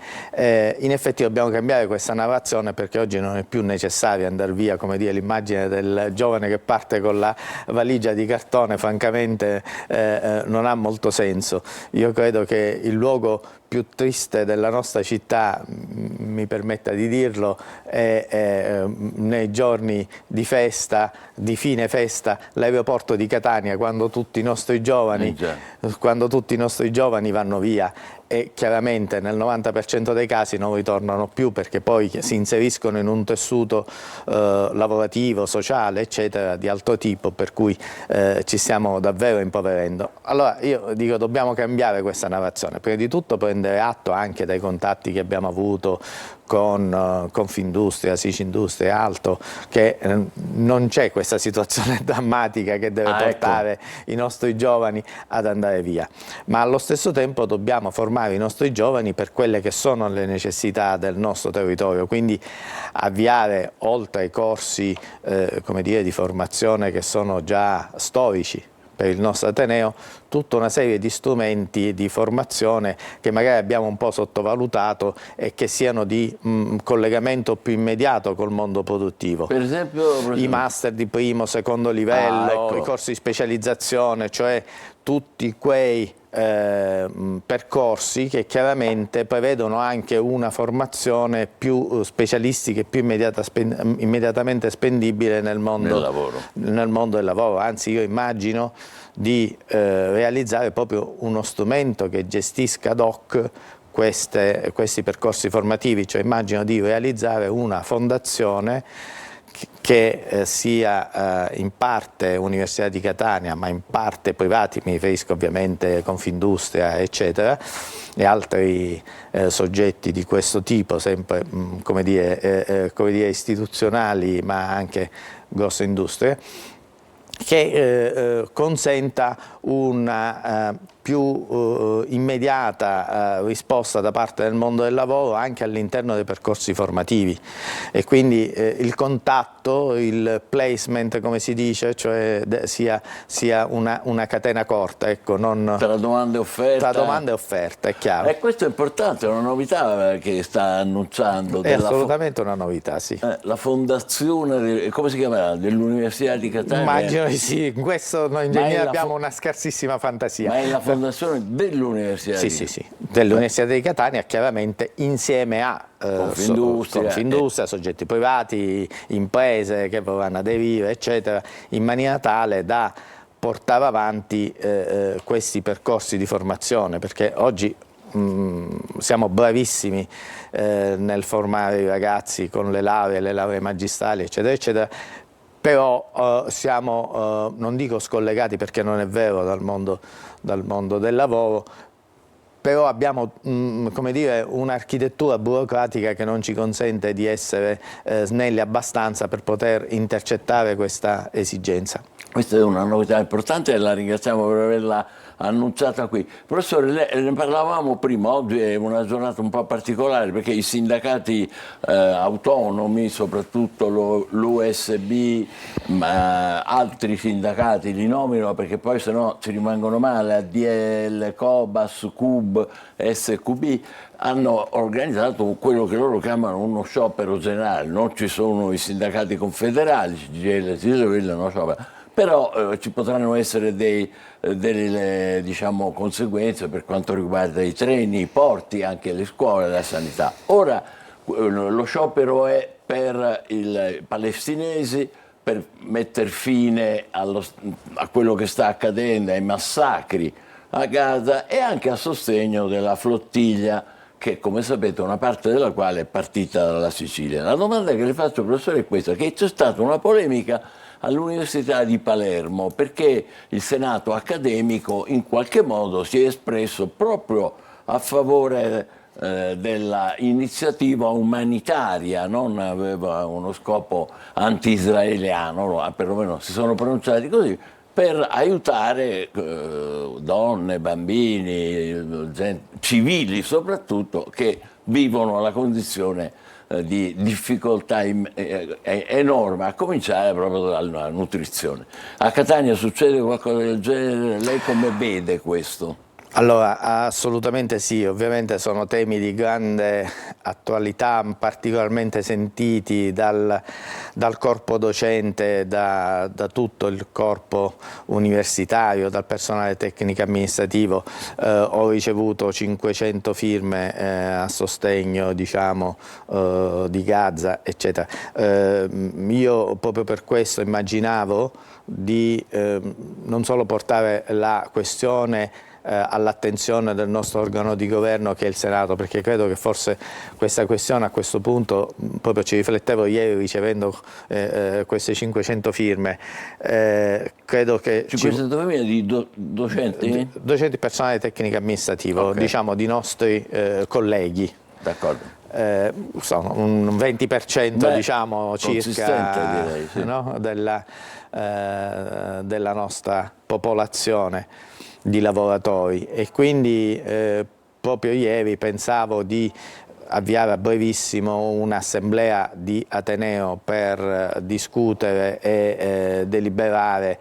In effetti dobbiamo cambiare questa narrazione, perché oggi non è più necessario andare via, come dire, l'immagine del giovane che parte con la valigia di cartone francamente non ha molto senso. Io credo che il luogo più triste della nostra città, mi permetta di dirlo, è nei giorni di festa, di fine festa, l'aeroporto di Catania, quando tutti i nostri giovani vanno via. E chiaramente nel 90% dei casi non ritornano più, perché poi si inseriscono in un tessuto lavorativo, sociale, eccetera, di altro tipo, per cui ci stiamo davvero impoverendo. Allora io dico, dobbiamo cambiare questa narrazione, prima di tutto prendere atto anche dai contatti che abbiamo avuto con Confindustria, Sicindustria e altro, che non c'è questa situazione drammatica che deve portare i nostri giovani ad andare via, ma allo stesso tempo dobbiamo formare i nostri giovani per quelle che sono le necessità del nostro territorio, quindi avviare, oltre ai corsi come dire, di formazione che sono già storici per il nostro Ateneo, tutta una serie di strumenti di formazione che magari abbiamo un po' sottovalutato e che siano di collegamento più immediato col mondo produttivo. Per esempio, i master di primo, secondo livello, i corsi di specializzazione, cioè tutti quei percorsi che chiaramente prevedono anche una formazione più specialistica e più immediatamente spendibile nel mondo del lavoro. Anzi, io immagino di realizzare proprio uno strumento che gestisca ad hoc questi percorsi formativi, cioè immagino di realizzare una fondazione che sia in parte Università di Catania, ma in parte privati, mi riferisco ovviamente a Confindustria, eccetera, e altri soggetti di questo tipo, sempre come dire, istituzionali, ma anche grosse industrie, che consenta una più immediata risposta da parte del mondo del lavoro anche all'interno dei percorsi formativi, e quindi il contatto, il placement, come si dice, cioè sia una catena corta, ecco, non tra domanda e offerta. Tra domanda e offerta, è chiaro. E questo è importante, è una novità che sta annunciando. È assolutamente una novità, sì. La fondazione, come si chiamerà, dell'Università di Catania? Immagino di sì, in questo noi ingegneri abbiamo una scarsissima fantasia. Ma è la fondazione dell'Università sì, dell'Università di Catania, chiaramente insieme a Confindustria, soggetti privati, imprese che vorranno aderire, eccetera, in maniera tale da portare avanti questi percorsi di formazione, perché oggi siamo bravissimi nel formare i ragazzi con le lauree magistrali, eccetera, eccetera, però siamo, non dico scollegati perché non è vero dal mondo del lavoro, però abbiamo come dire, un'architettura burocratica che non ci consente di essere snelli abbastanza per poter intercettare questa esigenza. Questa è una novità importante e la ringraziamo per averla annunciata qui. Professore, ne parlavamo prima, oggi è una giornata un po' particolare perché i sindacati autonomi, soprattutto l'USB, ma altri sindacati li nominano perché poi se no ci rimangono male, ADL, Cobas, CUB, SQB, hanno organizzato quello che loro chiamano uno sciopero generale. Non ci sono i sindacati confederali, CGIL, CISL, no sciopero. Però ci potranno essere delle diciamo, conseguenze per quanto riguarda i treni, i porti, anche le scuole, la sanità. Ora lo sciopero è per i palestinesi, per mettere fine a quello che sta accadendo, ai massacri a Gaza, e anche a sostegno della flottiglia che, come sapete, una parte della quale è partita dalla Sicilia. La domanda che le faccio, professore, è questa, che c'è stata una polemica all'Università di Palermo perché il Senato accademico in qualche modo si è espresso proprio a favore della iniziativa umanitaria, non aveva uno scopo anti-israeliano, perlomeno si sono pronunciati così, per aiutare donne, bambini, civili soprattutto, che vivono la condizione di difficoltà enorme, a cominciare proprio dalla nutrizione. A Catania succede qualcosa del genere? Lei come vede questo? Allora, assolutamente sì, ovviamente sono temi di grande attualità, particolarmente sentiti dal corpo docente, da tutto il corpo universitario, dal personale tecnico amministrativo. Ho ricevuto 500 firme a sostegno, diciamo, di Gaza, eccetera. Io proprio per questo immaginavo di non solo portare la questione all'attenzione del nostro organo di governo che è il Senato, perché credo che forse questa questione a questo punto, proprio ci riflettevo ieri ricevendo queste 500 firme, credo che 500 firme di docenti? Docenti personale tecnico amministrativo, okay, diciamo di nostri colleghi. D'accordo. Sono un 20% diciamo circa, direi, sì, no? della nostra popolazione di lavoratori, e quindi proprio ieri pensavo di avviare a brevissimo un'assemblea di Ateneo per discutere e deliberare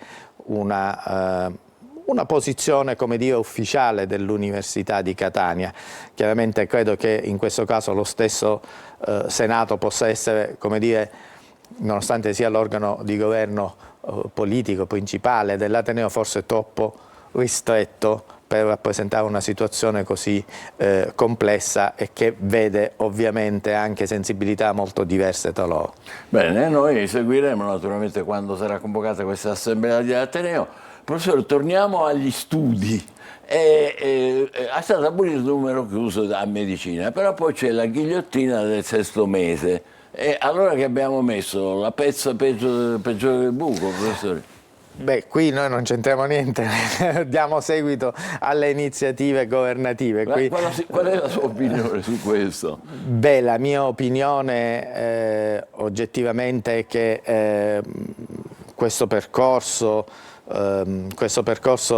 una posizione, come dire, ufficiale dell'Università di Catania. Chiaramente credo che in questo caso lo stesso Senato possa essere, come dire, nonostante sia l'organo di governo politico principale dell'Ateneo, forse troppo ristretto per rappresentare una situazione così complessa e che vede ovviamente anche sensibilità molto diverse tra loro. Bene, noi seguiremo naturalmente quando sarà convocata questa assemblea di Ateneo. Professore, torniamo agli studi. È stato abolito il numero chiuso a medicina, però poi c'è la ghigliottina del 6° mese. E allora che abbiamo messo? La pezza peggiore del buco, professore? Beh, qui noi non c'entriamo niente, diamo seguito alle iniziative governative. Qual è la sua opinione su questo? Beh, la mia opinione oggettivamente è che questo percorso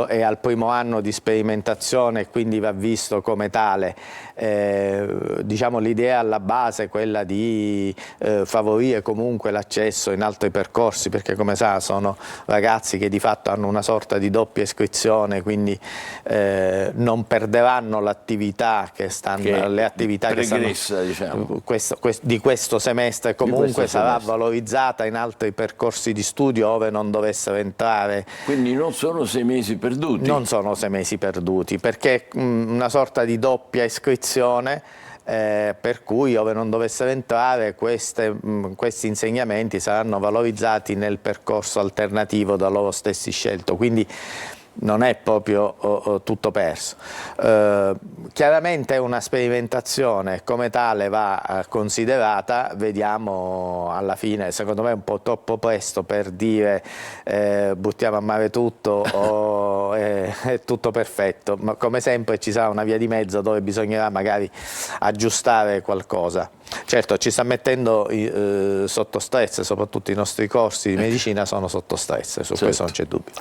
è al primo anno di sperimentazione e quindi va visto come tale. Diciamo, l'idea alla base è quella di favorire comunque l'accesso in altri percorsi, perché come sa sono ragazzi che di fatto hanno una sorta di doppia iscrizione, quindi non perderanno l'attività che stanno, diciamo, di questo semestre, comunque sarà valorizzata in altri percorsi di studio ove non dovessero entrare. Quindi non sono 6 mesi perduti? Non sono 6 mesi perduti, perché una sorta di doppia iscrizione, per cui ove non dovessero entrare questi insegnamenti saranno valorizzati nel percorso alternativo da loro stessi scelto. Quindi non è proprio tutto perso. Chiaramente è una sperimentazione, come tale va considerata. Vediamo alla fine, secondo me è un po' troppo presto per dire buttiamo a mare tutto o è tutto perfetto, ma come sempre ci sarà una via di mezzo dove bisognerà magari aggiustare qualcosa. Certo, ci sta mettendo sotto stress, soprattutto i nostri corsi di medicina sono sotto stress, su questo non c'è dubbio.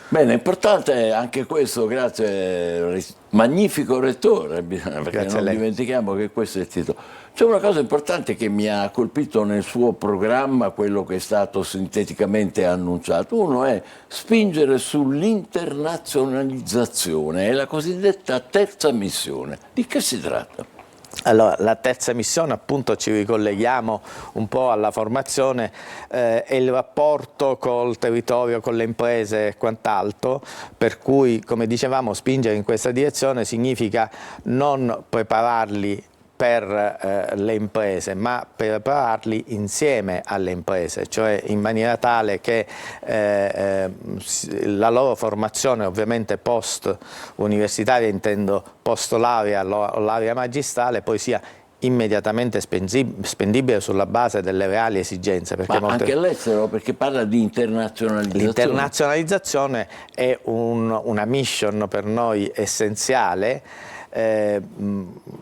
Bene, importante anche questo, grazie, magnifico rettore, perché grazie non dimentichiamo che questo è il titolo. C'è una cosa importante che mi ha colpito nel suo programma, quello che è stato sinteticamente annunciato. Uno è spingere sull'internazionalizzazione, è la cosiddetta terza missione. Di che si tratta? Allora, la terza missione, appunto, ci ricolleghiamo un po' alla formazione e il rapporto col territorio, con le imprese e quant'altro, per cui, come dicevamo, spingere in questa direzione significa non prepararli per le imprese, ma prepararli insieme alle imprese, cioè in maniera tale che la loro formazione, ovviamente post universitaria, intendo post laurea o laurea magistrale, poi sia immediatamente spendibile sulla base delle reali esigenze. Perché anche all'estero, perché parla di internazionalizzazione. L'internazionalizzazione è una mission per noi essenziale,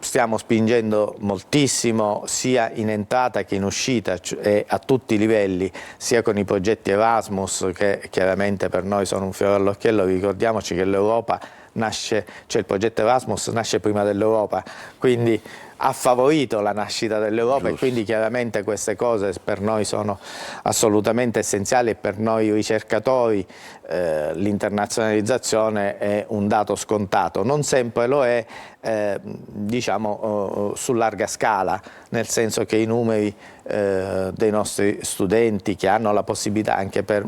stiamo spingendo moltissimo sia in entrata che in uscita e a tutti i livelli, sia con i progetti Erasmus, che chiaramente per noi sono un fiore all'occhiello. Ricordiamoci che l'Europa nasce, cioè il progetto Erasmus nasce prima dell'Europa, quindi ha favorito la nascita dell'Europa, e quindi chiaramente queste cose per noi sono assolutamente essenziali, e per noi ricercatori l'internazionalizzazione è un dato scontato. Non sempre lo è, diciamo, su larga scala, nel senso che i numeri dei nostri studenti che hanno la possibilità, anche per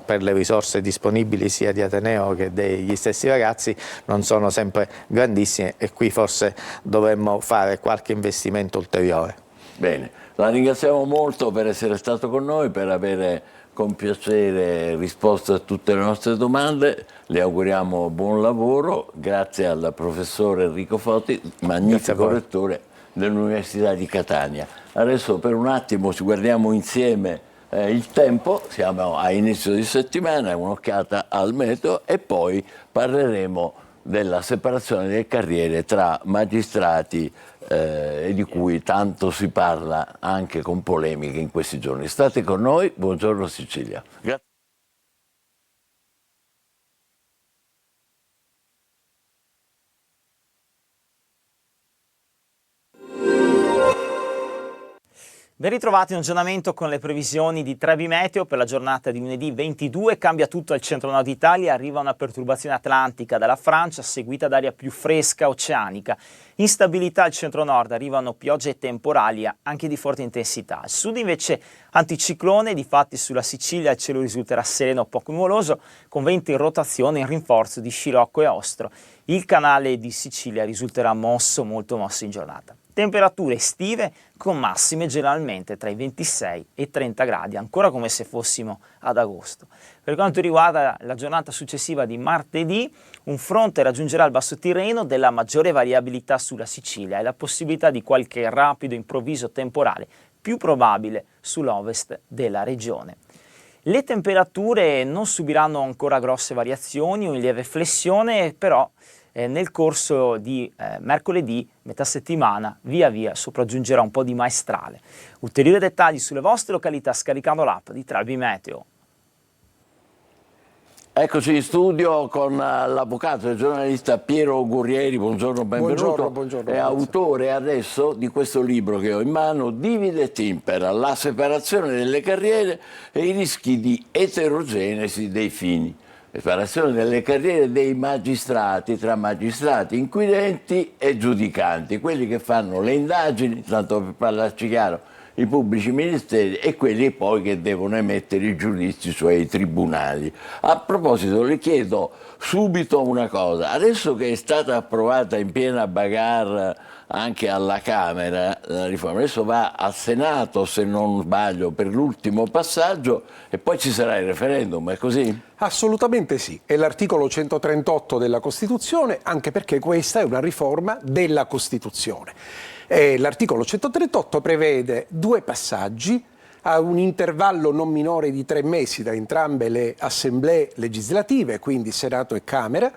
le risorse disponibili sia di Ateneo che degli stessi ragazzi, non sono sempre grandissimi, e qui forse dovremmo fare qualche investimento ulteriore. Bene, la ringraziamo molto per essere stato con noi, per avere con piacere risposto a tutte le nostre domande. Le auguriamo buon lavoro, grazie al professore Enrico Foti, magnifico rettore dell'Università di Catania. Adesso per un attimo ci guardiamo insieme il tempo, siamo a inizio di settimana, un'occhiata al meteo, e poi parleremo della separazione delle carriere tra magistrati, e di cui tanto si parla anche con polemiche in questi giorni. State con noi, buongiorno Sicilia. Grazie. Ben ritrovati, un aggiornamento con le previsioni di Trebi Meteo per la giornata di lunedì 22. Cambia tutto al centro-nord Italia, arriva una perturbazione atlantica dalla Francia seguita da aria più fresca oceanica. Instabilità al centro-nord, arrivano piogge temporali anche di forte intensità. Al sud invece anticiclone, difatti sulla Sicilia il cielo risulterà sereno poco nuvoloso, con venti in rotazione in rinforzo di scirocco e ostro. Il canale di Sicilia risulterà mosso, molto mosso in giornata. Temperature estive con massime generalmente tra i 26 e i 30 gradi, ancora come se fossimo ad agosto. Per quanto riguarda la giornata successiva di martedì, un fronte raggiungerà il Basso Tirreno, della maggiore variabilità sulla Sicilia e la possibilità di qualche rapido improvviso temporale, più probabile sull'ovest della regione. Le temperature non subiranno ancora grosse variazioni o in lieve flessione, però nel corso di mercoledì, metà settimana, via via sopraggiungerà un po' di maestrale. Ulteriori dettagli sulle vostre località scaricando l'app di Trebi Meteo. Eccoci in studio con l'avvocato e giornalista Piero Gurrieri, buongiorno, benvenuto. Buongiorno. È autore adesso di questo libro che ho in mano, Divide et Impera, la separazione delle carriere e i rischi di eterogenesi dei fini. Separazione delle carriere dei magistrati, tra magistrati inquirenti e giudicanti, quelli che fanno le indagini, tanto per parlarci chiaro, i pubblici ministeri, e quelli poi che devono emettere i giudizi, cioè i tribunali. A proposito, le chiedo subito una cosa: adesso che è stata approvata in piena bagarre anche alla Camera la riforma, adesso va al Senato, se non sbaglio, per l'ultimo passaggio, e poi ci sarà il referendum, è così? Assolutamente sì, è l'articolo 138 della Costituzione, anche perché questa è una riforma della Costituzione. L'articolo 138 prevede 2 passaggi a un intervallo non minore di 3 mesi da entrambe le assemblee legislative, quindi Senato e Camera,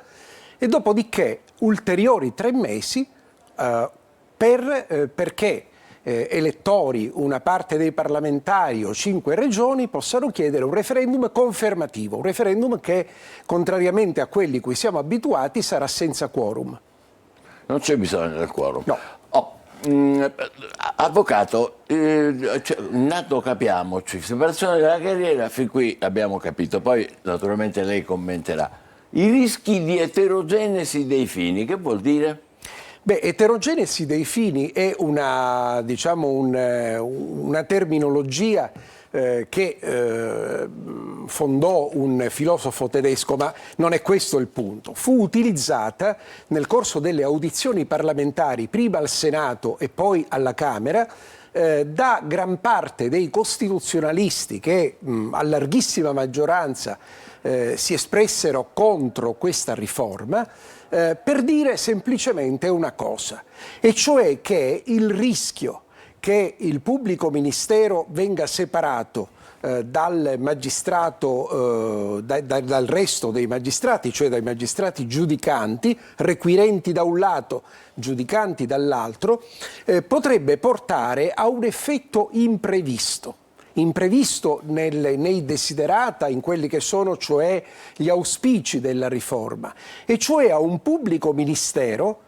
e dopodiché ulteriori 3 mesi perché elettori, una parte dei parlamentari o 5 regioni possano chiedere un referendum confermativo, un referendum che, contrariamente a quelli cui siamo abituati, sarà senza quorum. Non c'è bisogno del quorum? No. Avvocato, intanto capiamoci, separazione della carriera, fin qui abbiamo capito, poi naturalmente lei commenterà. I rischi di eterogenesi dei fini, che vuol dire? Beh, eterogenesi dei fini è una terminologia che fondò un filosofo tedesco, ma non è questo il punto. Fu utilizzata nel corso delle audizioni parlamentari, prima al Senato e poi alla Camera, da gran parte dei costituzionalisti che a larghissima maggioranza si espressero contro questa riforma, per dire semplicemente una cosa, e cioè che il rischio che il pubblico ministero venga separato dal magistrato, dal resto dei magistrati, cioè dai magistrati giudicanti, requirenti da un lato, giudicanti dall'altro, potrebbe portare a un effetto imprevisto nei desiderata, in quelli che sono cioè gli auspici della riforma, e cioè a un pubblico ministero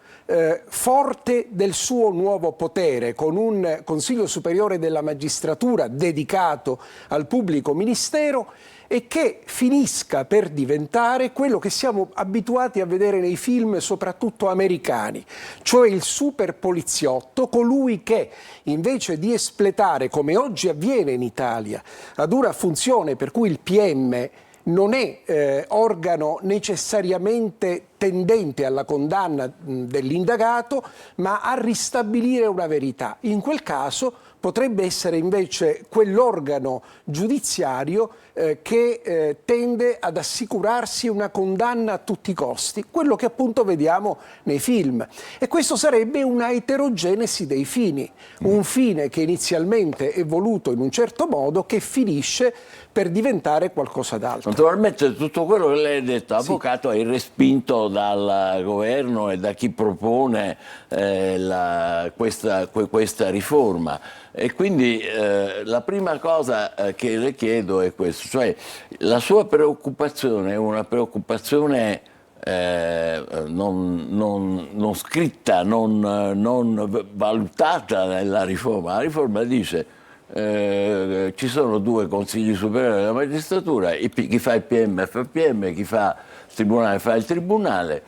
forte del suo nuovo potere, con un Consiglio Superiore della Magistratura dedicato al pubblico ministero, e che finisca per diventare quello che siamo abituati a vedere nei film, soprattutto americani, cioè il super poliziotto, colui che invece di espletare, come oggi avviene in Italia, ad una funzione per cui il PM non è organo necessariamente tendente alla condanna dell'indagato, ma a ristabilire una verità. In quel caso potrebbe essere invece quell'organo giudiziario che tende ad assicurarsi una condanna a tutti i costi, quello che appunto vediamo nei film. E questo sarebbe una eterogenesi dei fini, un fine che inizialmente è voluto in un certo modo, che finisce per diventare qualcosa d'altro. Naturalmente tutto quello che lei ha detto, avvocato, è respinto dal governo e da chi propone questa riforma. E quindi la prima cosa che le chiedo è questo, cioè la sua preoccupazione è una preoccupazione non scritta, non valutata nella riforma. La riforma dice ci sono due consigli superiori della magistratura, chi fa il PM fa il PM, chi fa il tribunale fa il tribunale.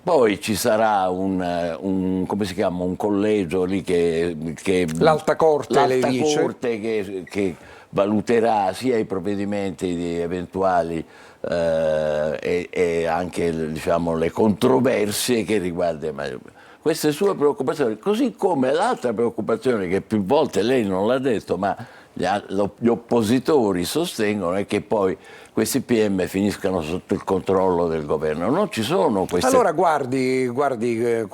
Poi ci sarà come si chiama, un collegio lì che l'Alta Corte, lei dice? Corte che valuterà sia i provvedimenti di eventuali e anche, diciamo, le controversie che riguardano. Queste sue preoccupazioni, così come l'altra preoccupazione che più volte lei non l'ha detto, ma gli oppositori sostengono, è che poi questi PM finiscano sotto il controllo del governo. Non ci sono queste... Allora guardi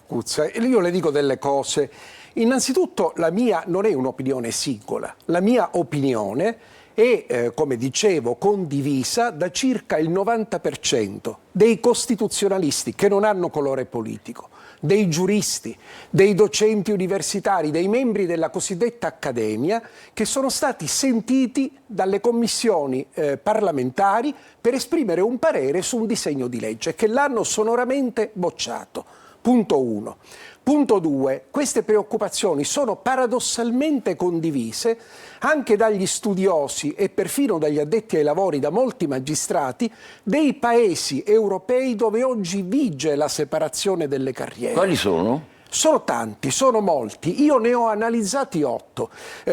Cuzza, io le dico delle cose. Innanzitutto la mia non è un'opinione singola, la mia opinione è, come dicevo, condivisa da circa il 90% dei costituzionalisti che non hanno colore politico, dei giuristi, dei docenti universitari, dei membri della cosiddetta accademia, che sono stati sentiti dalle commissioni parlamentari per esprimere un parere su un disegno di legge che l'hanno sonoramente bocciato. Punto 1. Punto 2. Queste preoccupazioni sono paradossalmente condivise anche dagli studiosi e perfino dagli addetti ai lavori, da molti magistrati dei paesi europei dove oggi vige la separazione delle carriere. Quali sono? Sono tanti, sono molti, io ne ho analizzati 8,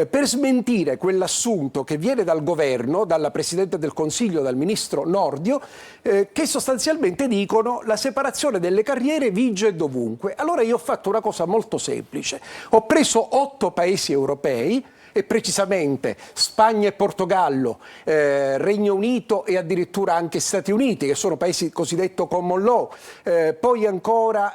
per smentire quell'assunto che viene dal governo, dalla Presidente del Consiglio, dal Ministro Nordio, che sostanzialmente dicono la separazione delle carriere vige dovunque. Allora io ho fatto una cosa molto semplice, ho preso 8 paesi europei, e precisamente Spagna e Portogallo, Regno Unito e addirittura anche Stati Uniti, che sono paesi cosiddetto common law, poi ancora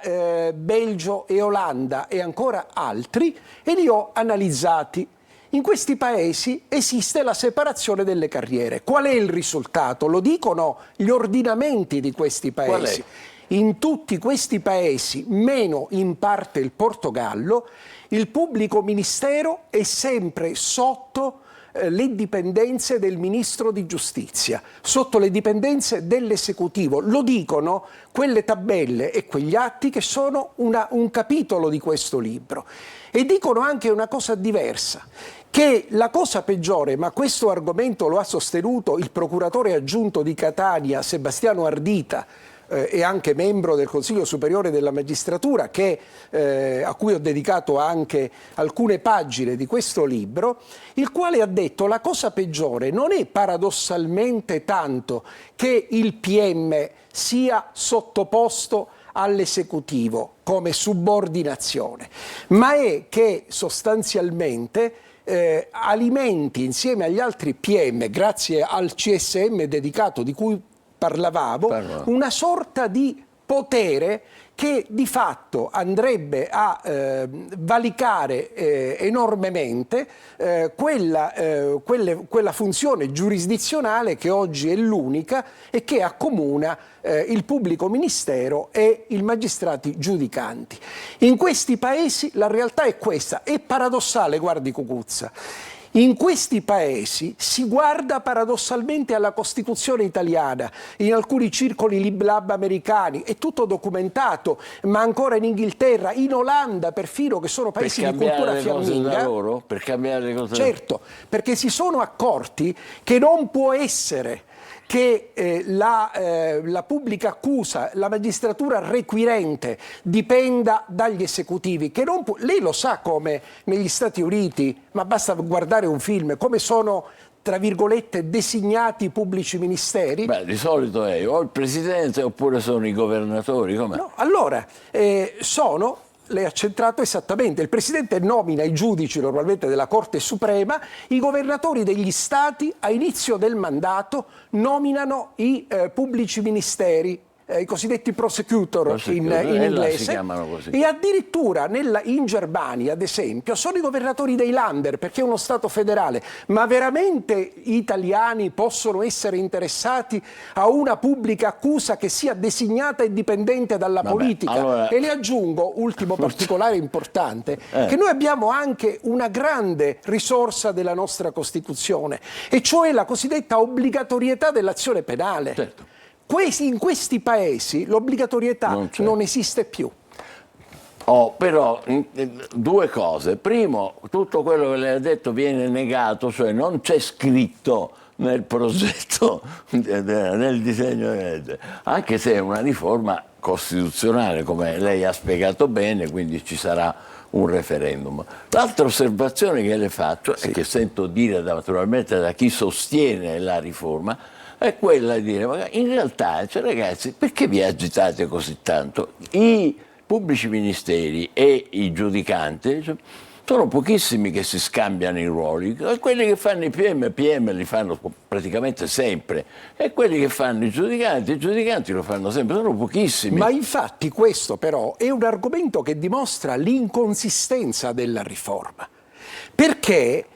Belgio e Olanda e ancora altri, e li ho analizzati. In questi paesi esiste la separazione delle carriere. Qual è il risultato? Lo dicono gli ordinamenti di questi paesi. In tutti questi paesi, meno in parte il Portogallo, il pubblico ministero è sempre sotto le dipendenze del ministro di giustizia, sotto le dipendenze dell'esecutivo. Lo dicono quelle tabelle e quegli atti che sono un capitolo di questo libro. E dicono anche una cosa diversa, che la cosa peggiore, ma questo argomento lo ha sostenuto il procuratore aggiunto di Catania, Sebastiano Ardita, e anche membro del Consiglio Superiore della Magistratura, a cui ho dedicato anche alcune pagine di questo libro, il quale ha detto la cosa peggiore non è paradossalmente tanto che il PM sia sottoposto all'esecutivo come subordinazione, ma è che sostanzialmente alimenti insieme agli altri PM, grazie al CSM dedicato di cui parlavamo, una sorta di potere che di fatto andrebbe a valicare enormemente quella funzione giurisdizionale che oggi è l'unica e che accomuna il pubblico ministero e i magistrati giudicanti. In questi paesi la realtà è questa, è paradossale, guardi Cucuzza. In questi paesi si guarda paradossalmente alla Costituzione italiana, in alcuni circoli lib-lab americani, è tutto documentato, ma ancora in Inghilterra, in Olanda perfino, che sono paesi di cultura fiamminga. Per cambiare le cose. Certo, perché si sono accorti che non può essere che la pubblica accusa, la magistratura requirente dipenda dagli esecutivi, che non può, lei lo sa come negli Stati Uniti, ma basta guardare un film, come sono tra virgolette designati i pubblici ministeri. Beh, di solito è o il presidente oppure sono i governatori, com'è? No, allora lei ha centrato esattamente, il Presidente nomina i giudici normalmente della Corte Suprema, i governatori degli Stati a inizio del mandato nominano i pubblici ministeri, i cosiddetti prosecutor in inglese, si chiamano così. E addirittura in Germania, ad esempio, sono i governatori dei Länder, perché è uno Stato federale. Ma veramente gli italiani possono essere interessati a una pubblica accusa che sia designata e dipendente dalla politica? Allora... E le aggiungo, ultimo particolare importante, che noi abbiamo anche una grande risorsa della nostra Costituzione, e cioè la cosiddetta obbligatorietà dell'azione penale. Certo. In questi paesi l'obbligatorietà non esiste più. Però due cose. Primo, tutto quello che lei ha detto viene negato, cioè non c'è scritto nel progetto, nel disegno di legge, anche se è una riforma costituzionale, come lei ha spiegato bene, quindi ci sarà un referendum. L'altra osservazione che le faccio, e che sento dire naturalmente da chi sostiene la riforma, è quella di dire, ma in realtà, cioè, ragazzi, perché vi agitate così tanto? I pubblici ministeri e i giudicanti, cioè, sono pochissimi che si scambiano i ruoli. Quelli che fanno i PM li fanno praticamente sempre, e quelli che fanno i giudicanti lo fanno sempre, sono pochissimi. Ma infatti questo però è un argomento che dimostra l'inconsistenza della riforma, perché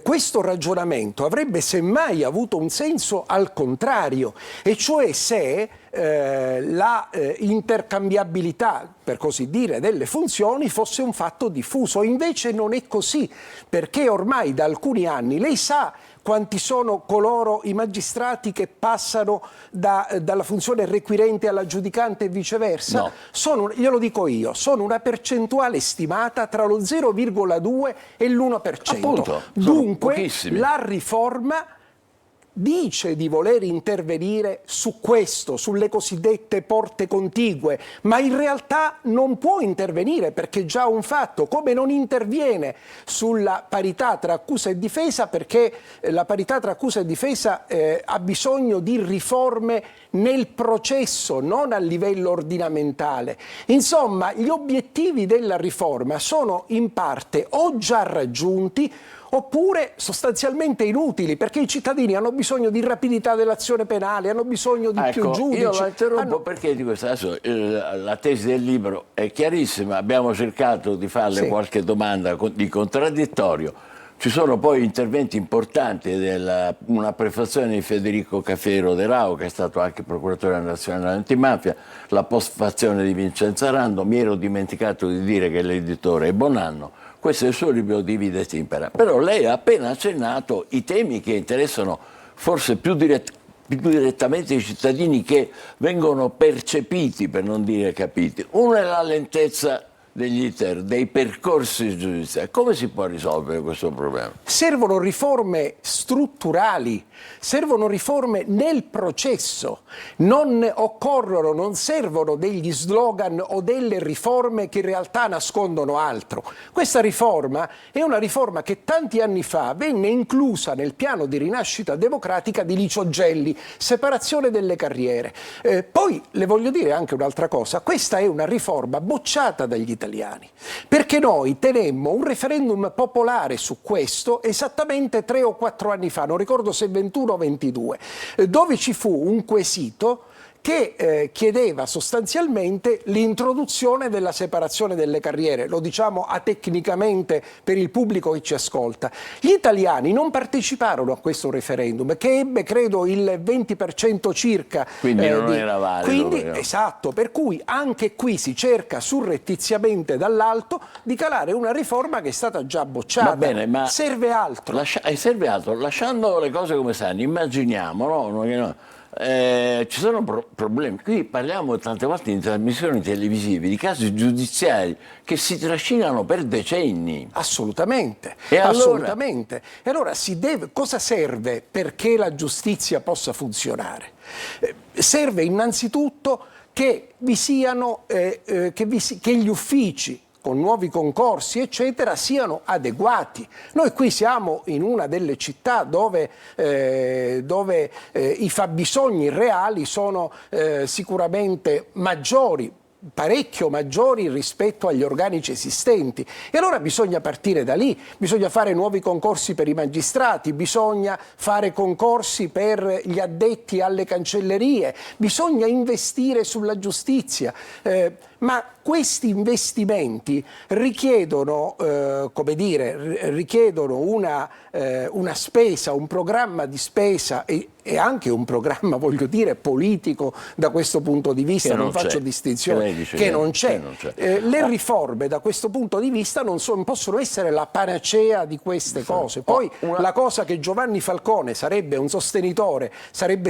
questo ragionamento avrebbe semmai avuto un senso al contrario, e cioè se la intercambiabilità, per così dire, delle funzioni fosse un fatto diffuso. Invece non è così, perché ormai da alcuni anni, lei sa quanti sono i magistrati che passano dalla funzione requirente alla giudicante e viceversa? No. Glielo dico io, sono una percentuale stimata tra lo 0,2 e l'1%. Appunto, dunque la riforma dice di voler intervenire su questo, sulle cosiddette porte contigue, ma in realtà non può intervenire perché è già un fatto, come non interviene sulla parità tra accusa e difesa, perché la parità tra accusa e difesa ha bisogno di riforme nel processo, non a livello ordinamentale. Insomma, gli obiettivi della riforma sono in parte o già raggiunti oppure sostanzialmente inutili, perché i cittadini hanno bisogno di rapidità dell'azione penale, hanno bisogno di più giudici. Io la interrompo perché di questo adesso la tesi del libro è chiarissima, abbiamo cercato di farle qualche domanda di contraddittorio. Ci sono poi interventi importanti, una prefazione di Federico Cafiero De Rao, che è stato anche procuratore nazionale antimafia, la postfazione di Vincenzo Rando. Mi ero dimenticato di dire che l'editore è Bonanno. Questo è il suo libro Divide et Impera. Però lei ha appena accennato i temi che interessano forse più direttamente i cittadini, che vengono percepiti, per non dire capiti. Uno è la lentezza degli iter, dei percorsi giudiziari. Come si può risolvere questo problema? Servono riforme strutturali, servono riforme nel processo, non servono degli slogan o delle riforme che in realtà nascondono altro. Questa riforma è una riforma che tanti anni fa venne inclusa nel piano di rinascita democratica di Licio Gelli, separazione delle carriere. Poi le voglio dire anche un'altra cosa, questa è una riforma bocciata dagli italiani, perché noi tenemmo un referendum popolare su questo esattamente 3 o 4 anni fa, non ricordo se 21 o 22, dove ci fu un quesito che chiedeva sostanzialmente l'introduzione della separazione delle carriere, lo diciamo atecnicamente per il pubblico che ci ascolta. Gli italiani non parteciparono a questo referendum, che ebbe credo il 20% circa. Quindi non era valido. Esatto, per cui anche qui si cerca surrettiziamente dall'alto di calare una riforma che è stata già bocciata. Va bene, ma serve altro. Serve altro. Lasciando le cose come stanno, immaginiamo, ci sono problemi. Qui parliamo tante volte in trasmissioni televisive di casi giudiziari che si trascinano per decenni. Assolutamente, E assolutamente. E allora cosa serve perché la giustizia possa funzionare? Serve innanzitutto che vi siano, che gli uffici con nuovi concorsi, eccetera, siano adeguati. Noi qui siamo in una delle città dove i fabbisogni reali sono sicuramente maggiori, parecchio maggiori rispetto agli organici esistenti, e allora bisogna partire da lì, bisogna fare nuovi concorsi per i magistrati, bisogna fare concorsi per gli addetti alle cancellerie, bisogna investire sulla giustizia, ma questi investimenti richiedono, richiedono una spesa, un programma di spesa e anche un programma, voglio dire, politico da questo punto di vista, non faccio distinzione, che non c'è. Le riforme da questo punto di vista non possono essere la panacea di queste cose. Poi la cosa che Giovanni Falcone sarebbe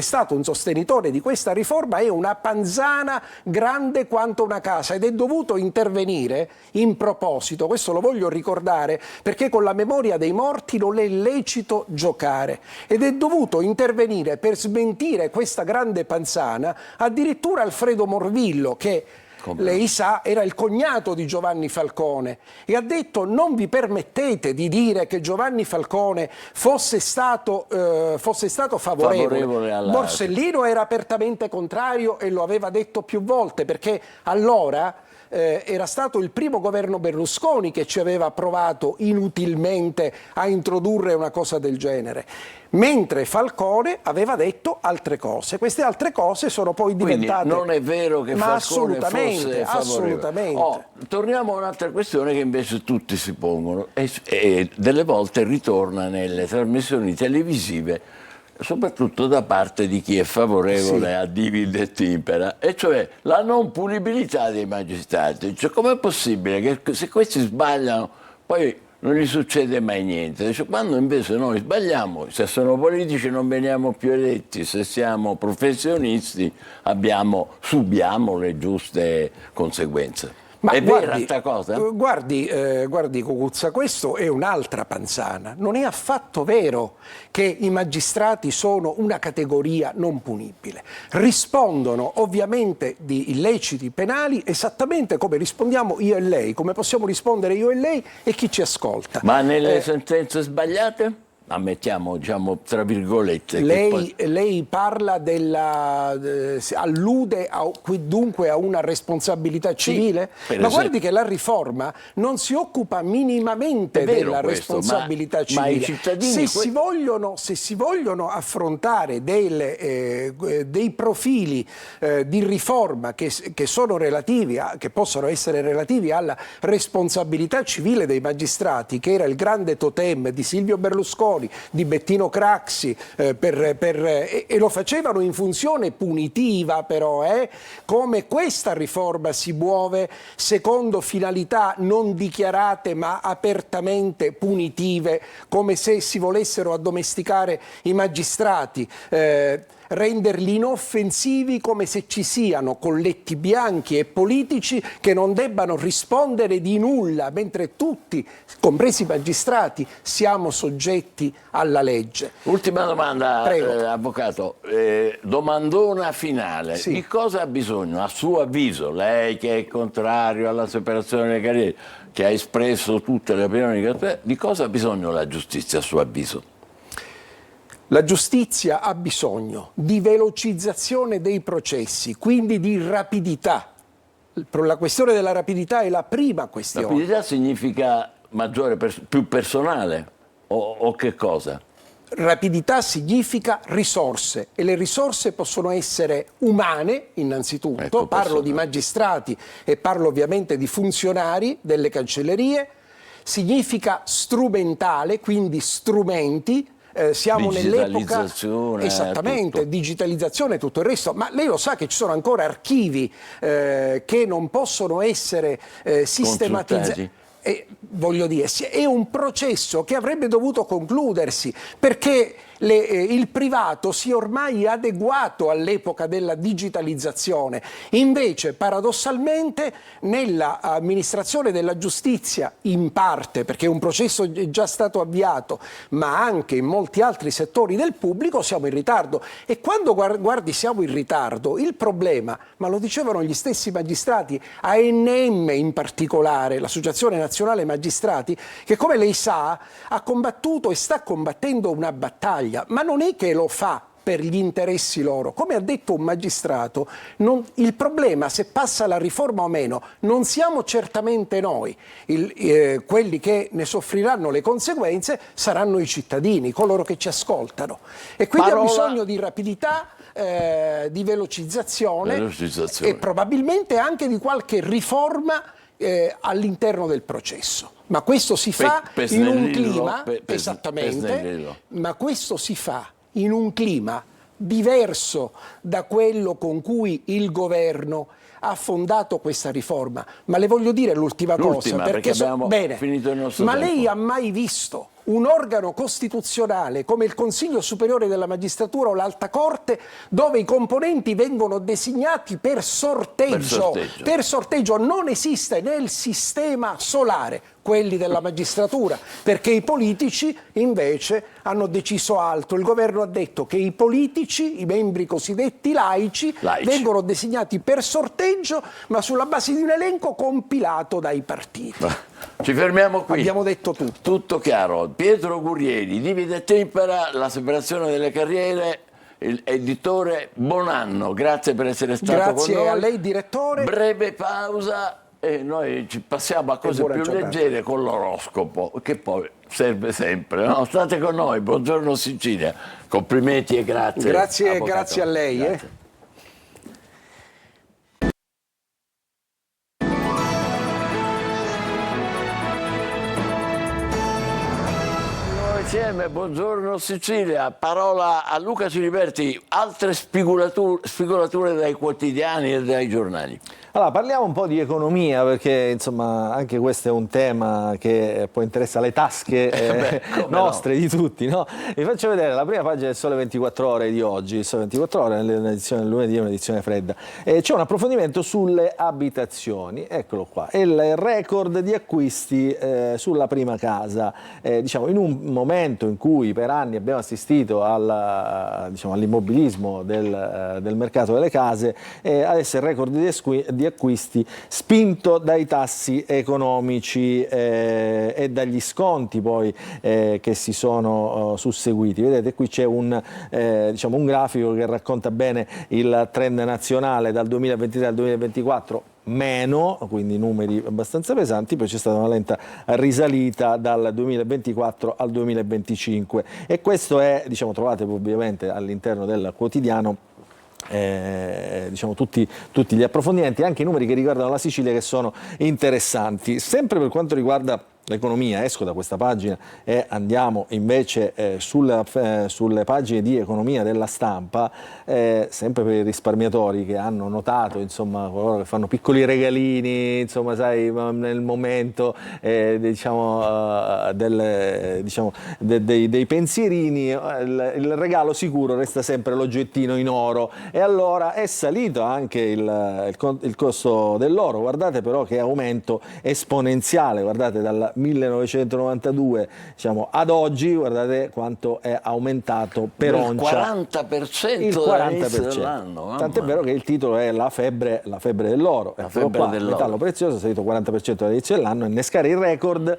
stato un sostenitore di questa riforma è una panzana grande quanto una casa, ed è dovuto intervenire in proposito, questo lo voglio ricordare perché con la memoria dei morti non è lecito giocare, ed è dovuto intervenire per smentire questa grande panzana addirittura Alfredo Morvillo, che lei sa era il cognato di Giovanni Falcone, e ha detto: non vi permettete di dire che Giovanni Falcone fosse stato favorevole. Borsellino era apertamente contrario e lo aveva detto più volte, perché allora era stato il primo governo Berlusconi che ci aveva provato inutilmente a introdurre una cosa del genere, mentre Falcone aveva detto altre cose. Queste altre cose sono poi diventate... Quindi non è vero che Falcone fosse favorevole. Assolutamente. Torniamo a un'altra questione che invece tutti si pongono e delle volte ritorna nelle trasmissioni televisive, soprattutto da parte di chi è favorevole a divide et impera, e cioè la non punibilità dei magistrati. Cioè, com'è possibile che se questi sbagliano poi non gli succede mai niente? Cioè, quando invece noi sbagliamo, se sono politici non veniamo più eletti, se siamo professionisti subiamo le giuste conseguenze. Ma è vera questa cosa? Guardi Cucuzza, questo è un'altra panzana. Non è affatto vero che i magistrati sono una categoria non punibile. Rispondono ovviamente di illeciti penali esattamente come rispondiamo io e lei, come possiamo rispondere io e lei e chi ci ascolta. Ma nelle sentenze sbagliate? Ammettiamo, diciamo, tra virgolette. Lei parla allude dunque a una responsabilità civile? Ma guardi che la riforma non si occupa minimamente della responsabilità civile. Ma i cittadini se si vogliono affrontare dei profili di riforma che sono relativi che possono essere relativi alla responsabilità civile dei magistrati, che era il grande totem di Silvio Berlusconi, di Bettino Craxi, e lo facevano in funzione punitiva, però, come questa riforma si muove secondo finalità non dichiarate ma apertamente punitive, come se si volessero addomesticare i magistrati, renderli inoffensivi, come se ci siano colletti bianchi e politici che non debbano rispondere di nulla, mentre tutti, compresi i magistrati, siamo soggetti alla legge. Ultima domanda, avvocato, domandona finale. Sì. Di cosa ha bisogno, a suo avviso, lei che è contrario alla separazione delle carriere, che ha espresso tutte le opinioni, di cosa ha bisogno la giustizia a suo avviso? La giustizia ha bisogno di velocizzazione dei processi, quindi di rapidità. La questione della rapidità è la prima questione. Rapidità significa più personale o che cosa? rapidità significa risorse, e le risorse possono essere umane innanzitutto, Ecco, parlo di magistrati e parlo ovviamente di funzionari delle cancellerie, significa strumentale, quindi strumenti. Siamo nell'epoca, esattamente, tutto. digitalizzazione e tutto il resto, ma lei lo sa che ci sono ancora archivi che non possono essere sistematizzati. Voglio dire, è un processo che avrebbe dovuto concludersi, perché il privato si è ormai adeguato all'epoca della digitalizzazione. Invece, paradossalmente, nell'amministrazione della giustizia, in parte, perché un processo è già stato avviato, ma anche in molti altri settori del pubblico, siamo in ritardo. E quando guardi siamo in ritardo, il problema, ma lo dicevano gli stessi magistrati, ANM in particolare, l'Associazione Nazionale Magistrati, che come lei sa ha combattuto e sta combattendo una battaglia, ma non è che lo fa per gli interessi loro. Come ha detto un magistrato, il problema, se passa la riforma o meno, non siamo certamente noi. Quelli che ne soffriranno le conseguenze saranno i cittadini, coloro che ci ascoltano. E quindi ha bisogno di rapidità, di velocizzazione e probabilmente anche di qualche riforma all'interno del processo. Ma questo si fa in un clima, esattamente, ma questo si fa in un clima diverso da quello con cui il governo ha affondato questa riforma. Ma le voglio dire l'ultima cosa, perché abbiamo finito il nostro tempo. Lei ha mai visto un organo costituzionale come il Consiglio Superiore della Magistratura o l'Alta Corte, dove i componenti vengono designati per sorteggio? Per sorteggio. Non esiste nel sistema solare quelli della magistratura, perché i politici invece hanno deciso altro. Il governo ha detto che i politici, i membri cosiddetti laici, vengono designati per sorteggio, ma sulla base di un elenco compilato dai partiti. Ci fermiamo qui. Abbiamo detto tutto. Tutto chiaro. Pietro Gurrieri, Divide e Tempera, la separazione delle carriere, il editore Bonanno. Grazie per essere stato con noi. Grazie a lei, direttore. Breve pausa e noi ci passiamo a cose più leggere con l'oroscopo, che poi serve sempre. No? State con noi. Buongiorno Sicilia. Complimenti e grazie. Grazie a lei. Grazie. Insieme, buongiorno Sicilia, parola a Luca Ciliberti, altre spigolature dai quotidiani e dai giornali. Allora, parliamo un po' di economia, perché insomma anche questo è un tema che poi interessa le tasche nostre, di tutti, no? Vi faccio vedere la prima pagina del Sole 24 Ore di oggi. Il Sole 24 Ore, nell'edizione del lunedì, è un'edizione fredda. C'è un approfondimento sulle abitazioni, eccolo qua, è il record di acquisti sulla prima casa. Diciamo, in un momento in cui per anni abbiamo assistito all'immobilismo del mercato delle case, adesso il record di acquisti spinto dai tassi economici e dagli sconti poi che si sono susseguiti. Vedete, qui c'è un grafico che racconta bene il trend nazionale dal 2023 al 2024, meno, quindi numeri abbastanza pesanti, poi c'è stata una lenta risalita dal 2024 al 2025 e questo è, trovate ovviamente all'interno del quotidiano tutti gli approfondimenti, anche i numeri che riguardano la Sicilia, che sono interessanti. Sempre per quanto riguarda l'economia, esco da questa pagina e andiamo invece sulle pagine di economia della Stampa, sempre per i risparmiatori che hanno notato, insomma, coloro che fanno piccoli regalini, insomma, sai, nel momento dei pensierini, il regalo sicuro resta sempre l'oggettino in oro, e allora è salito anche il costo dell'oro. Guardate però che aumento esponenziale, guardate dal 1992 ad oggi, guardate quanto è aumentato per oncia. Il 40% dell'anno. Tant'è vero che il titolo è La febbre dell'oro. La febbre dell'oro. Il metallo prezioso è salito 40% all'inizio dell'anno, innescare il record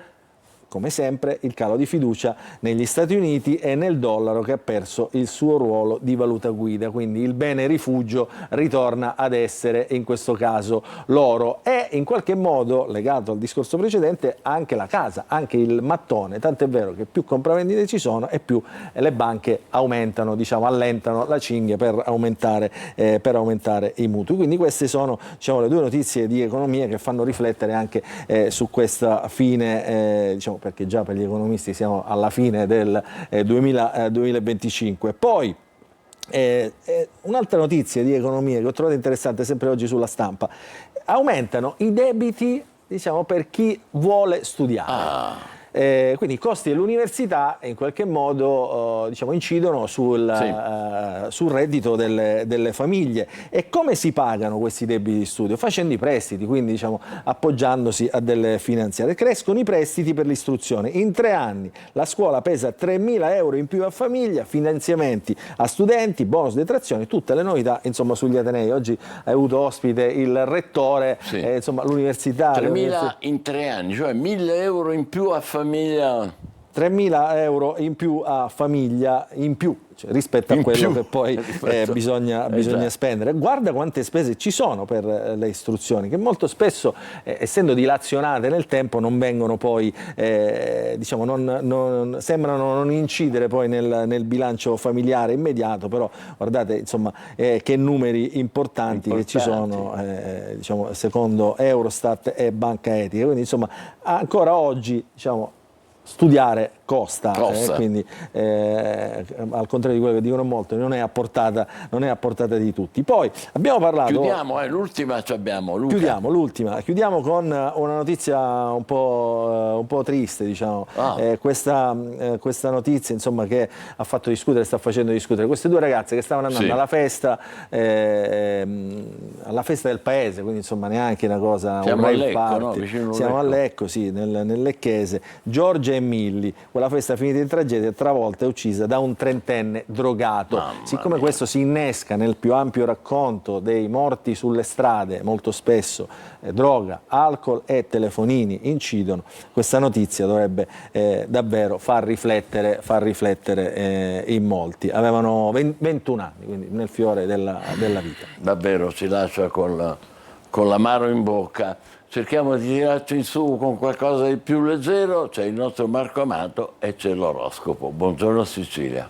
come sempre, il calo di fiducia negli Stati Uniti e nel dollaro, che ha perso il suo ruolo di valuta guida, quindi il bene rifugio ritorna ad essere in questo caso l'oro, e in qualche modo, legato al discorso precedente, anche la casa, anche il mattone, tant'è vero che più compravendite ci sono e più le banche aumentano, diciamo, allentano la cinghia per aumentare i mutui. Quindi queste sono, diciamo, le due notizie di economia che fanno riflettere anche su questa fine, diciamo, perché già per gli economisti siamo alla fine del 2025. Poi un'altra notizia di economia che ho trovato interessante sempre oggi sulla Stampa: aumentano i debiti, diciamo, per chi vuole studiare. Quindi i costi dell'università in qualche modo diciamo, incidono sul reddito delle famiglie. E come si pagano questi debiti di studio? Facendo i prestiti, quindi diciamo, appoggiandosi a delle finanziarie. Crescono i prestiti per l'istruzione. In 3 anni la scuola pesa 3.000 euro in più a famiglia, finanziamenti a studenti, bonus detrazioni, tutte le novità insomma, sugli atenei. Oggi hai avuto ospite il rettore, insomma, l'università. 3.000 in 3 anni, cioè 1.000 euro in più a famiglia. 3.000 euro in più a famiglia, in più, cioè, rispetto a quello che poi bisogna spendere. Guarda quante spese ci sono per le istruzioni, che molto spesso, essendo dilazionate nel tempo, non vengono poi, diciamo, sembrano non incidere poi nel bilancio familiare immediato, però guardate, insomma, che numeri importanti che ci sono, diciamo, secondo Eurostat e Banca Etica. Quindi, insomma, ancora oggi, diciamo, studiare costa. Quindi al contrario di quello che dicono molti, non è a portata di tutti. Poi abbiamo parlato, chiudiamo, l'ultima abbiamo, Luca. Chiudiamo con una notizia un po' triste, diciamo. Questa notizia, insomma, che ha fatto discutere, sta facendo discutere queste due ragazze che stavano andando alla festa del paese, quindi insomma neanche una cosa, siamo un a rave Lecco, party. No? Vicino Siamo a Lecco, sì, nel Lecchese. Giorgia e Milli, quella festa finita in tragedia, travolta e uccisa da un 30enne drogato. Siccome questo si innesca nel più ampio racconto dei morti sulle strade, molto spesso droga, alcol e telefonini incidono, questa notizia dovrebbe davvero far riflettere in molti. Avevano 21 anni, quindi nel fiore della vita. Davvero ci lascia con l'amaro in bocca. Cerchiamo di tirarci in su con qualcosa di più leggero. C'è il nostro Marco Amato e c'è l'oroscopo. Buongiorno Sicilia.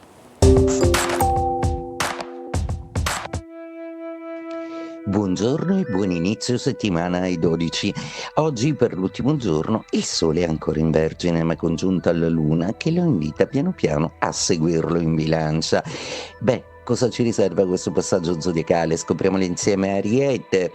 Buongiorno e buon inizio settimana ai 12. Oggi per l'ultimo giorno il Sole è ancora in Vergine ma congiunto alla Luna che lo invita piano piano a seguirlo in Bilancia. Cosa ci riserva questo passaggio zodiacale? Scopriamolo insieme. Ariete.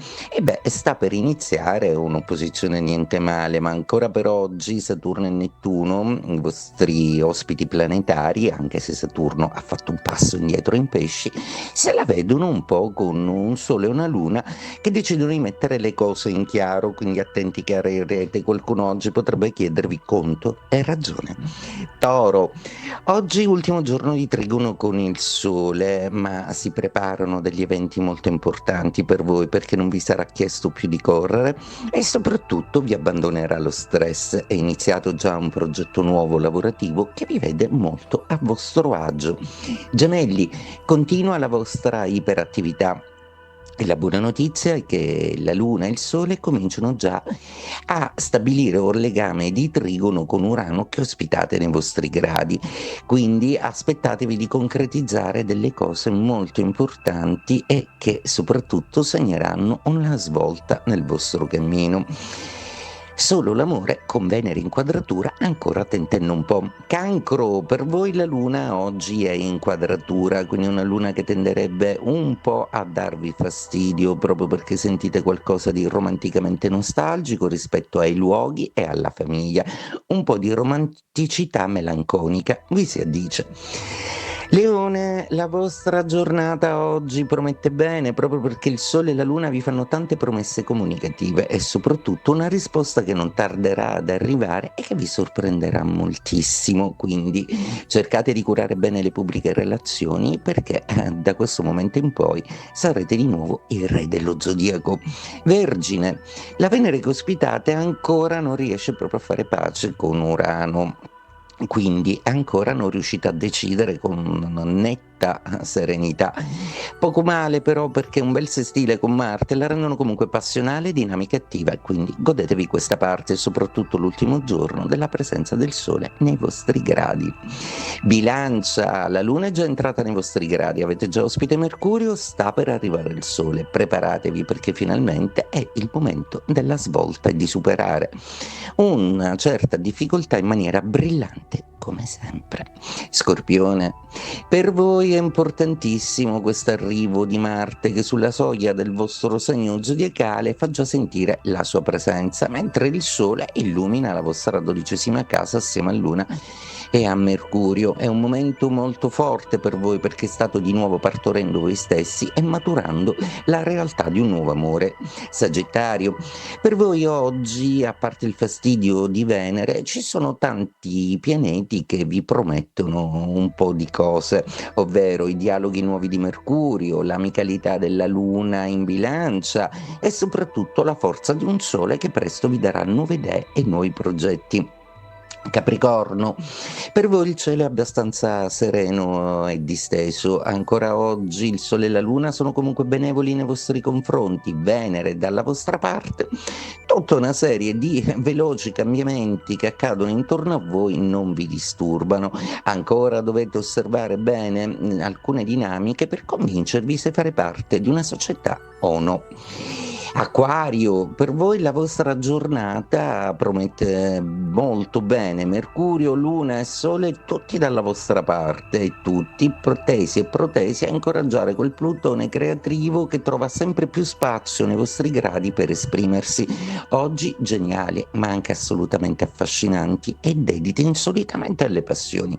Sta per iniziare un'opposizione niente male, ma ancora per oggi Saturno e Nettuno, i vostri ospiti planetari, anche se Saturno ha fatto un passo indietro in Pesci, se la vedono un po' con un Sole e una Luna che decidono di mettere le cose in chiaro, quindi attenti che Ariete, qualcuno oggi potrebbe chiedervi conto e ragione. Toro. Oggi ultimo giorno di trigono con il Sole, ma si preparano degli eventi molto importanti per voi perché non vi sarà chiesto più di correre e soprattutto vi abbandonerà lo stress. È iniziato già un progetto nuovo lavorativo che vi vede molto a vostro agio. Gemelli, continua la vostra iperattività. E la buona notizia è che la Luna e il Sole cominciano già a stabilire un legame di trigono con Urano che ospitate nei vostri gradi, quindi aspettatevi di concretizzare delle cose molto importanti e che soprattutto segneranno una svolta nel vostro cammino. Solo l'amore con Venere in quadratura ancora tentenne un po'. Cancro, per voi la Luna oggi è in quadratura, quindi una Luna che tenderebbe un po' a darvi fastidio proprio perché sentite qualcosa di romanticamente nostalgico rispetto ai luoghi e alla famiglia. Un po' di romanticità melanconica vi si addice. Leone, la vostra giornata oggi promette bene proprio perché il Sole e la Luna vi fanno tante promesse comunicative e soprattutto una risposta che non tarderà ad arrivare e che vi sorprenderà moltissimo, quindi cercate di curare bene le pubbliche relazioni perché da questo momento in poi sarete di nuovo il re dello zodiaco. Vergine, la Venere che ospitate ancora non riesce proprio a fare pace con Urano. Quindi ancora non riuscite a decidere con una netta serenità. Poco male però perché un bel sestile con Marte la rendono comunque passionale, dinamica e attiva, e quindi godetevi questa parte, soprattutto l'ultimo giorno della presenza del Sole nei vostri gradi. Bilancia, la Luna è già entrata nei vostri gradi, avete già ospite Mercurio, sta per arrivare il Sole, preparatevi perché finalmente è il momento della svolta e di superare una certa difficoltà in maniera brillante come sempre. Scorpione, per voi è importantissimo questo arrivo di Marte che sulla soglia del vostro segno zodiacale fa già sentire la sua presenza, mentre il Sole illumina la vostra 12ª casa assieme a Luna e a Mercurio. È un momento molto forte per voi perché state di nuovo partorendo voi stessi e maturando la realtà di un nuovo amore. Sagittario, per voi oggi, a parte il fastidio di Venere, ci sono tanti pianeti che vi promettono un po' di cose, ovvero i dialoghi nuovi di Mercurio, l'amicalità della Luna in Bilancia e soprattutto la forza di un Sole che presto vi darà nuove idee e nuovi progetti. Capricorno, per voi il cielo è abbastanza sereno e disteso, ancora oggi il Sole e la Luna sono comunque benevoli nei vostri confronti, Venere dalla vostra parte, tutta una serie di veloci cambiamenti che accadono intorno a voi non vi disturbano, ancora dovete osservare bene alcune dinamiche per convincervi se fare parte di una società o no. Acquario, per voi la vostra giornata promette molto bene, Mercurio, Luna e Sole tutti dalla vostra parte e tutti protesi e protesi a incoraggiare quel Plutone creativo che trova sempre più spazio nei vostri gradi per esprimersi. Oggi geniali ma anche assolutamente affascinanti e dediti insolitamente alle passioni.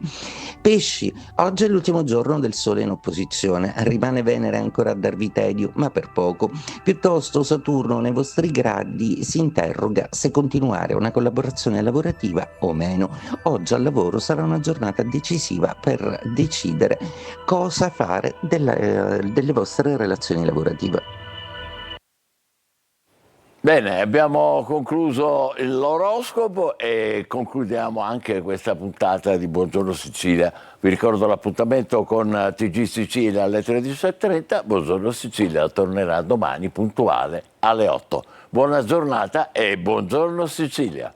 Pesci, oggi è l'ultimo giorno del Sole in opposizione, rimane Venere ancora a darvi tedio ma per poco, piuttosto Saturno nei vostri gradi si interroga se continuare una collaborazione lavorativa o meno. Oggi al lavoro sarà una giornata decisiva per decidere cosa fare delle vostre relazioni lavorative. Bene, abbiamo concluso l'oroscopo e concludiamo anche questa puntata di Buongiorno Sicilia. Vi ricordo l'appuntamento con TG Sicilia alle 13:30. Buongiorno Sicilia tornerà domani puntuale alle 8. Buona giornata e buongiorno Sicilia.